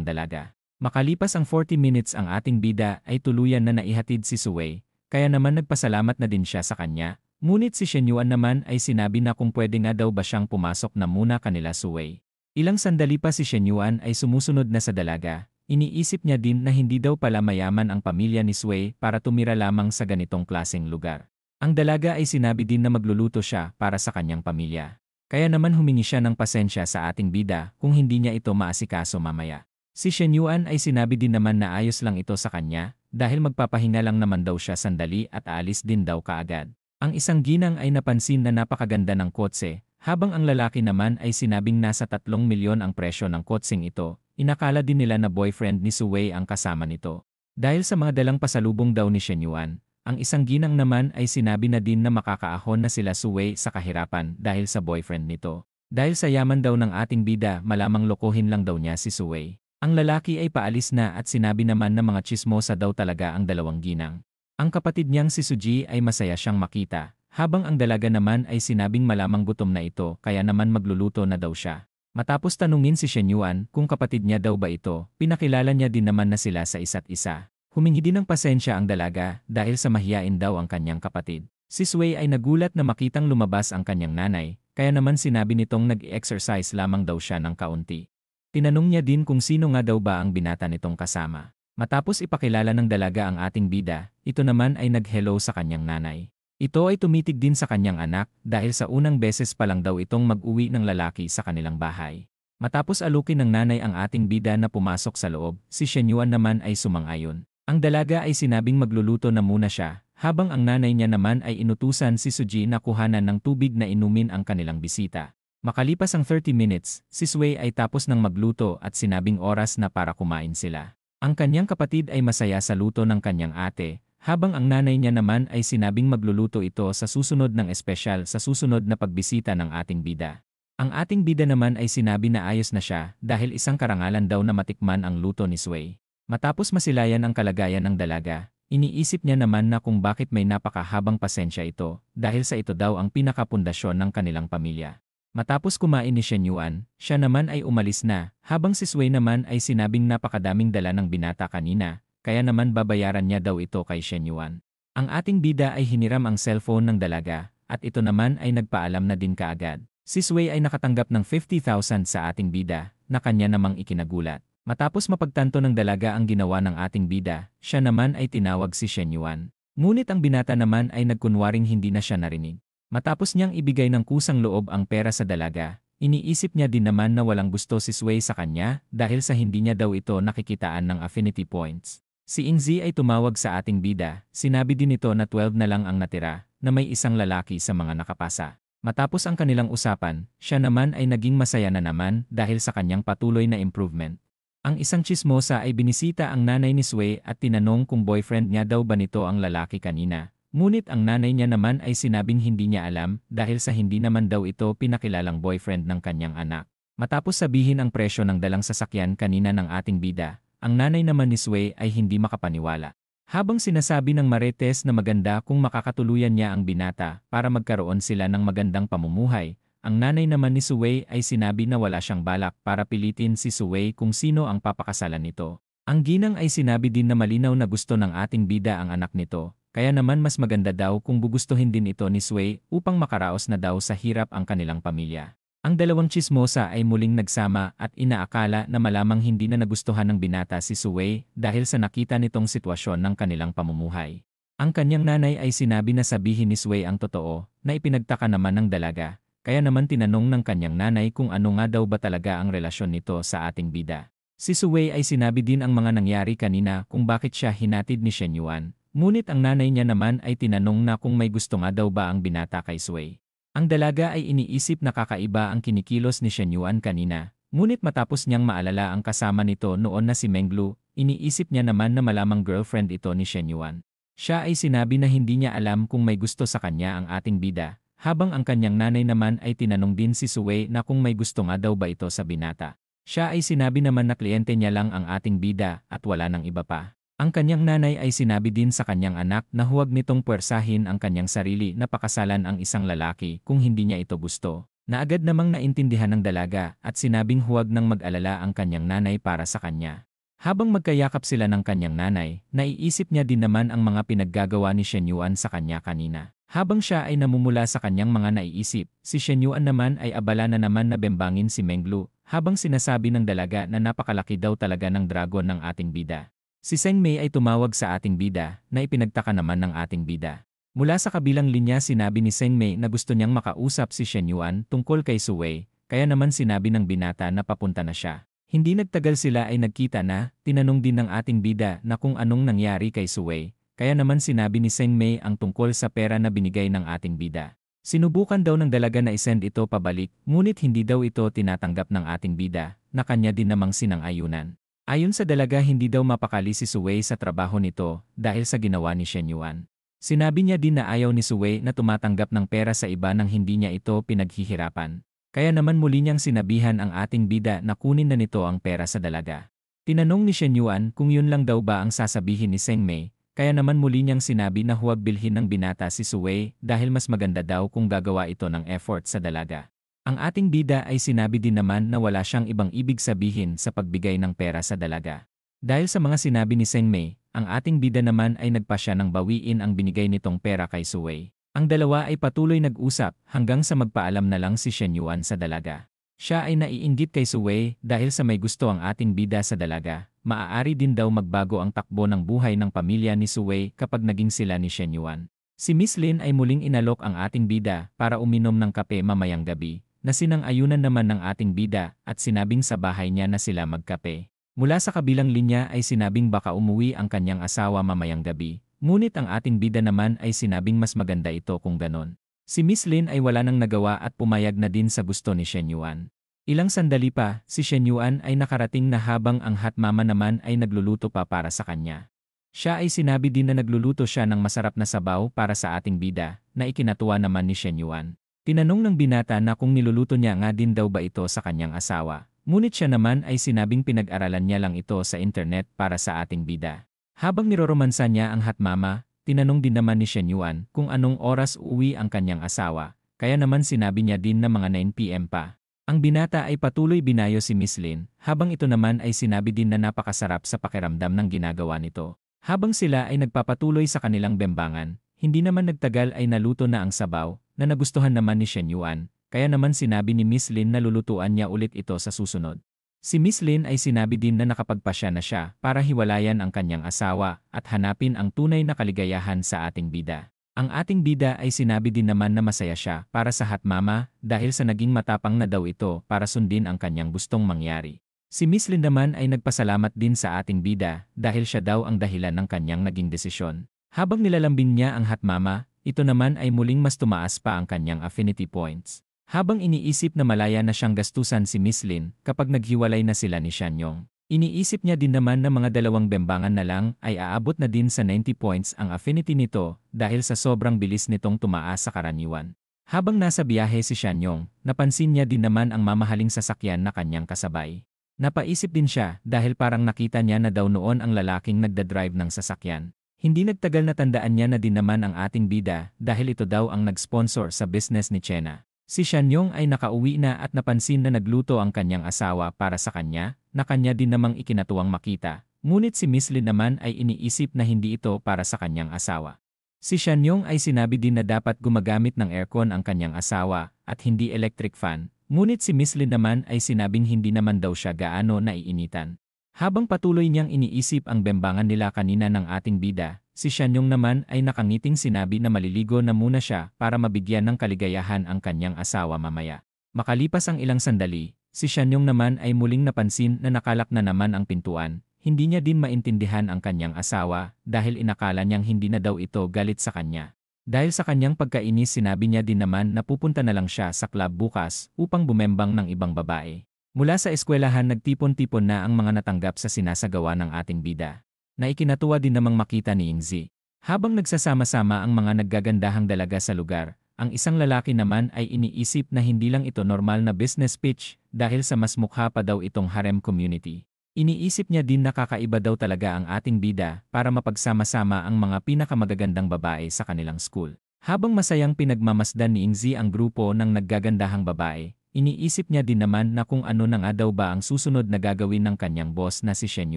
dalaga. Makalipas ang 40 minutes ang ating bida ay tuluyan na naihatid si Suwei, kaya naman nagpasalamat na din siya sa kanya. Ngunit si Shen Yuan naman ay sinabi na kung pwede nga daw ba siyang pumasok na muna kanila Suwei. Ilang sandali pa si Shen Yuan ay sumusunod na sa dalaga. Iniisip niya din na hindi daw pala mayaman ang pamilya ni Suwei para tumira lamang sa ganitong klaseng lugar. Ang dalaga ay sinabi din na magluluto siya para sa kanyang pamilya. Kaya naman humingi siya ng pasensya sa ating bida kung hindi niya ito maasikaso mamaya. Si Shen Yuan ay sinabi din naman na ayos lang ito sa kanya dahil magpapahinga lang naman daw siya sandali at aalis din daw kaagad. Ang isang ginang ay napansin na napakaganda ng kotse, habang ang lalaki naman ay sinabing nasa 3 milyon ang presyo ng kotseng ito. Inakala din nila na boyfriend ni Suwei ang kasama nito. Dahil sa mga dalang pasalubong daw ni Shen Yuan, ang isang ginang naman ay sinabi na din na makakaahon na sila Suwei sa kahirapan dahil sa boyfriend nito. Dahil sa yaman daw ng ating bida, malamang lokohin lang daw niya si Suwei. Ang lalaki ay paalis na at sinabi naman na mga tsismosa daw talaga ang dalawang ginang. Ang kapatid niyang si Suji ay masaya siyang makita, habang ang dalaga naman ay sinabing malamang gutom na ito kaya naman magluluto na daw siya. Matapos tanungin si Shen Yuan kung kapatid niya daw ba ito, pinakilala niya din naman na sila sa isa't isa. Humingi din ng pasensya ang dalaga dahil sa mahiyain daw ang kanyang kapatid. Si Suwei ay nagulat na makitang lumabas ang kanyang nanay, kaya naman sinabi nitong nag-exercise lamang daw siya ng kaunti. Tinanong niya din kung sino nga daw ba ang binata nitong kasama. Matapos ipakilala ng dalaga ang ating bida, ito naman ay nag-hello sa kanyang nanay. Ito ay tumitig din sa kanyang anak dahil sa unang beses pa lang daw itong mag-uwi ng lalaki sa kanilang bahay. Matapos alukin ng nanay ang ating bida na pumasok sa loob, si Shen Yuan naman ay sumang-ayon. Ang dalaga ay sinabing magluluto na muna siya, habang ang nanay niya naman ay inutusan si Suji na kuhanan ng tubig na inumin ang kanilang bisita. Makalipas ang 30 minutes, si Suwei ay tapos ng magluto at sinabing oras na para kumain sila. Ang kanyang kapatid ay masaya sa luto ng kanyang ate, habang ang nanay niya naman ay sinabing magluluto ito sa susunod ng espesyal sa susunod na pagbisita ng ating bida. Ang ating bida naman ay sinabi na ayos na siya dahil isang karangalan daw na matikman ang luto ni Suwei. Matapos masilayan ang kalagayan ng dalaga, iniisip niya naman na kung bakit may napakahabang pasensya ito dahil sa ito daw ang pinakapundasyon ng kanilang pamilya. Matapos kumain ni Shen Yuan, siya naman ay umalis na, habang si Suwei naman ay sinabing napakadaming dala ng binata kanina, kaya naman babayaran niya daw ito kay Shen Yuan. Ang ating bida ay hiniram ang cellphone ng dalaga, at ito naman ay nagpaalam na din kaagad. Si Suwei ay nakatanggap ng 50,000 sa ating bida, na kanya namang ikinagulat. Matapos mapagtanto ng dalaga ang ginawa ng ating bida, siya naman ay tinawag si Shen Yuan. Ngunit ang binata naman ay nagkunwaring hindi na siya narinig. Matapos niyang ibigay ng kusang loob ang pera sa dalaga, iniisip niya din naman na walang gusto si Suwei sa kanya dahil sa hindi niya daw ito nakikitaan ng affinity points. Si Ingzi ay tumawag sa ating bida, sinabi din nito na 12 na lang ang natira, na may isang lalaki sa mga nakapasa. Matapos ang kanilang usapan, siya naman ay naging masaya na naman dahil sa kanyang patuloy na improvement. Ang isang tsismosa ay binisita ang nanay ni Suwei at tinanong kung boyfriend niya daw ba nito ang lalaki kanina. Ngunit ang nanay niya naman ay sinabing hindi niya alam dahil sa hindi naman daw ito pinakilalang boyfriend ng kanyang anak. Matapos sabihin ang presyo ng dalang sasakyan kanina ng ating bida, ang nanay naman ni Suwei ay hindi makapaniwala. Habang sinasabi ng Marites na maganda kung makakatuluyan niya ang binata para magkaroon sila ng magandang pamumuhay, ang nanay naman ni Suwei ay sinabi na wala siyang balak para pilitin si Suwei kung sino ang papakasalan nito. Ang ginang ay sinabi din na malinaw na gusto ng ating bida ang anak nito, kaya naman mas maganda daw kung gugustuhin din ito ni Suwei upang makaraos na daw sa hirap ang kanilang pamilya. Ang dalawang tsismosa ay muling nagsama at inaakala na malamang hindi na nagustuhan ng binata si Suwei dahil sa nakita nitong sitwasyon ng kanilang pamumuhay. Ang kanyang nanay ay sinabi na sabihin ni Suwei ang totoo na ipinagtaka naman ng dalaga. Kaya naman tinanong ng kanyang nanay kung ano nga daw ba talaga ang relasyon nito sa ating bida. Si Suwei ay sinabi din ang mga nangyari kanina kung bakit siya hinatid ni Shen Yuan. Ngunit ang nanay niya naman ay tinanong na kung may gusto nga daw ba ang binata kay Suwei. Ang dalaga ay iniisip na kakaiba ang kinikilos ni Shen Yuan kanina. Ngunit matapos niyang maalala ang kasama nito noon na si Menglu, iniisip niya naman na malamang girlfriend ito ni Shen Yuan. Siya ay sinabi na hindi niya alam kung may gusto sa kanya ang ating bida. Habang ang kanyang nanay naman ay tinanong din si Suwei na kung may gusto nga daw ba ito sa binata. Siya ay sinabi naman na kliyente niya lang ang ating bida at wala nang iba pa. Ang kanyang nanay ay sinabi din sa kanyang anak na huwag nitong puwersahin ang kanyang sarili na pakasalan ang isang lalaki kung hindi niya ito gusto. Na agad namang naintindihan ng dalaga at sinabing huwag nang mag-alala ang kanyang nanay para sa kanya. Habang magkayakap sila ng kanyang nanay, naiisip niya din naman ang mga pinaggagawa ni Shen Yuan sa kanya kanina. Habang siya ay namumula sa kanyang mga naiisip, si Shen Yuan naman ay abala na naman na bembangin si Menglu, habang sinasabi ng dalaga na napakalaki daw talaga ng dragon ng ating bida. Si Seng Mei ay tumawag sa ating bida, na ipinagtaka naman ng ating bida. Mula sa kabilang linya sinabi ni Seng Mei na gusto niyang makausap si Shen Yuan tungkol kay Su Wei, kaya naman sinabi ng binata na papunta na siya. Hindi nagtagal sila ay nagkita na, tinanong din ng ating bida na kung anong nangyari kay Su Wei, kaya naman sinabi ni Seng Mei ang tungkol sa pera na binigay ng ating bida. Sinubukan daw ng dalaga na isend ito pabalik, ngunit hindi daw ito tinatanggap ng ating bida, na kanya din namang sinang-ayunan. Ayon sa dalaga hindi daw mapakali si Su Wei sa trabaho nito dahil sa ginawa ni Shen Yuan. Sinabi niya din na ayaw ni Su Wei na tumatanggap ng pera sa iba nang hindi niya ito pinaghihirapan. Kaya naman muli niyang sinabihan ang ating bida na kunin na nito ang pera sa dalaga. Tinanong ni Shen Yuan kung yun lang daw ba ang sasabihin ni Seng Mei, kaya naman muli niyang sinabi na huwag bilhin ng binata si Su Wei dahil mas maganda daw kung gagawa ito ng effort sa dalaga. Ang ating bida ay sinabi din naman na wala siyang ibang ibig sabihin sa pagbigay ng pera sa dalaga. Dahil sa mga sinabi ni Seng Mei, ang ating bida naman ay nagpasya ng bawiin ang binigay nitong pera kay Su Wei. Ang dalawa ay patuloy nag-usap hanggang sa magpaalam na lang si Shen Yuan sa dalaga. Siya ay naiinggit kay Su Wei dahil sa may gusto ang ating bida sa dalaga. Maaari din daw magbago ang takbo ng buhay ng pamilya ni Su Wei kapag naging sila ni Shen Yuan. Si Miss Lin ay muling inalok ang ating bida para uminom ng kape mamayang gabi, na sinang-ayunan naman ng ating bida at sinabing sa bahay niya na sila magkape. Mula sa kabilang linya ay sinabing baka umuwi ang kanyang asawa mamayang gabi, ngunit ang ating bida naman ay sinabing mas maganda ito kung ganon. Si Miss Lin ay wala nang nagawa at pumayag na din sa gusto ni Shen Yuan. Ilang sandali pa, si Shen Yuan ay nakarating na habang ang hot mama naman ay nagluluto pa para sa kanya. Siya ay sinabi din na nagluluto siya ng masarap na sabaw para sa ating bida, na ikinatuwa naman ni Shen Yuan. Tinanong ng binata na kung niluluto niya nga din daw ba ito sa kanyang asawa, ngunit siya naman ay sinabing pinag-aralan niya lang ito sa internet para sa ating bida. Habang niroromansa niya ang hot mama, tinanong din naman ni Shen Yuan kung anong oras uuwi ang kanyang asawa, kaya naman sinabi niya din na mga 9 PM pa. Ang binata ay patuloy binayo si Miss Lin, habang ito naman ay sinabi din na napakasarap sa pakiramdam ng ginagawa nito. Habang sila ay nagpapatuloy sa kanilang bembangan, hindi naman nagtagal ay naluto na ang sabaw, na nagustuhan naman ni Shen Yuan, kaya naman sinabi ni Miss Lin na lulutuan niya ulit ito sa susunod. Si Miss Lin ay sinabi din na nakapagpasya na siya para hiwalayan ang kanyang asawa at hanapin ang tunay na kaligayahan sa ating bida. Ang ating bida ay sinabi din naman na masaya siya para sa hot mama dahil sa naging matapang na daw ito para sundin ang kanyang gustong mangyari. Si Miss Lin naman ay nagpasalamat din sa ating bida dahil siya daw ang dahilan ng kanyang naging desisyon. Habang nilalambing niya ang hot mama, ito naman ay muling mas tumaas pa ang kanyang affinity points. Habang iniisip na malaya na siyang gastusan si Miss Lin kapag naghiwalay na sila ni Shanyong, iniisip niya din naman na mga dalawang bembangan na lang ay aabot na din sa 90 points ang affinity nito dahil sa sobrang bilis nitong tumaas sa karaniwan. Habang nasa biyahe si Shanyong, napansin niya din naman ang mamahaling sasakyan na kanyang kasabay. Napaisip din siya dahil parang nakita niya na daw noon ang lalaking nagdadrive ng sasakyan. Hindi nagtagal na tandaan niya na din naman ang ating bida dahil ito daw ang nag-sponsor sa business ni Chena. Si Shanyong ay nakauwi na at napansin na nagluto ang kanyang asawa para sa kanya, na kanya din namang ikinatuwang makita. Ngunit si Miss Lin naman ay iniisip na hindi ito para sa kanyang asawa. Si Shanyong ay sinabi din na dapat gumagamit ng aircon ang kanyang asawa at hindi electric fan. Ngunit si Miss Lin naman ay sinabing hindi naman daw siya gaano naiinitan. Habang patuloy niyang iniisip ang bembangan nila kanina ng ating bida, si Shanyong naman ay nakangiting sinabi na maliligo na muna siya para mabigyan ng kaligayahan ang kanyang asawa mamaya. Makalipas ang ilang sandali, si Shanyong naman ay muling napansin na nakalak na naman ang pintuan. Hindi niya din maintindihan ang kanyang asawa dahil inakala niyang hindi na daw ito galit sa kanya. Dahil sa kanyang pagkainis sinabi niya din naman na pupunta na lang siya sa club bukas upang bumembang ng ibang babae. Mula sa eskwelahan nagtipon-tipon na ang mga natanggap sa sinasagawa ng ating bida, na ikinatuwa din namang makita ni Yingzi. Habang nagsasama-sama ang mga naggagandahang dalaga sa lugar, ang isang lalaki naman ay iniisip na hindi lang ito normal na business pitch dahil sa mas mukha pa daw itong harem community. Iniisip niya din na kakaiba daw talaga ang ating bida para mapagsama-sama ang mga pinakamagagandang babae sa kanilang school. Habang masayang pinagmamasdan ni Ingzi ang grupo ng naggagandahang babae, iniisip niya din naman na kung ano na nga daw ba ang susunod na gagawin ng kanyang boss na si Shen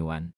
Yuan.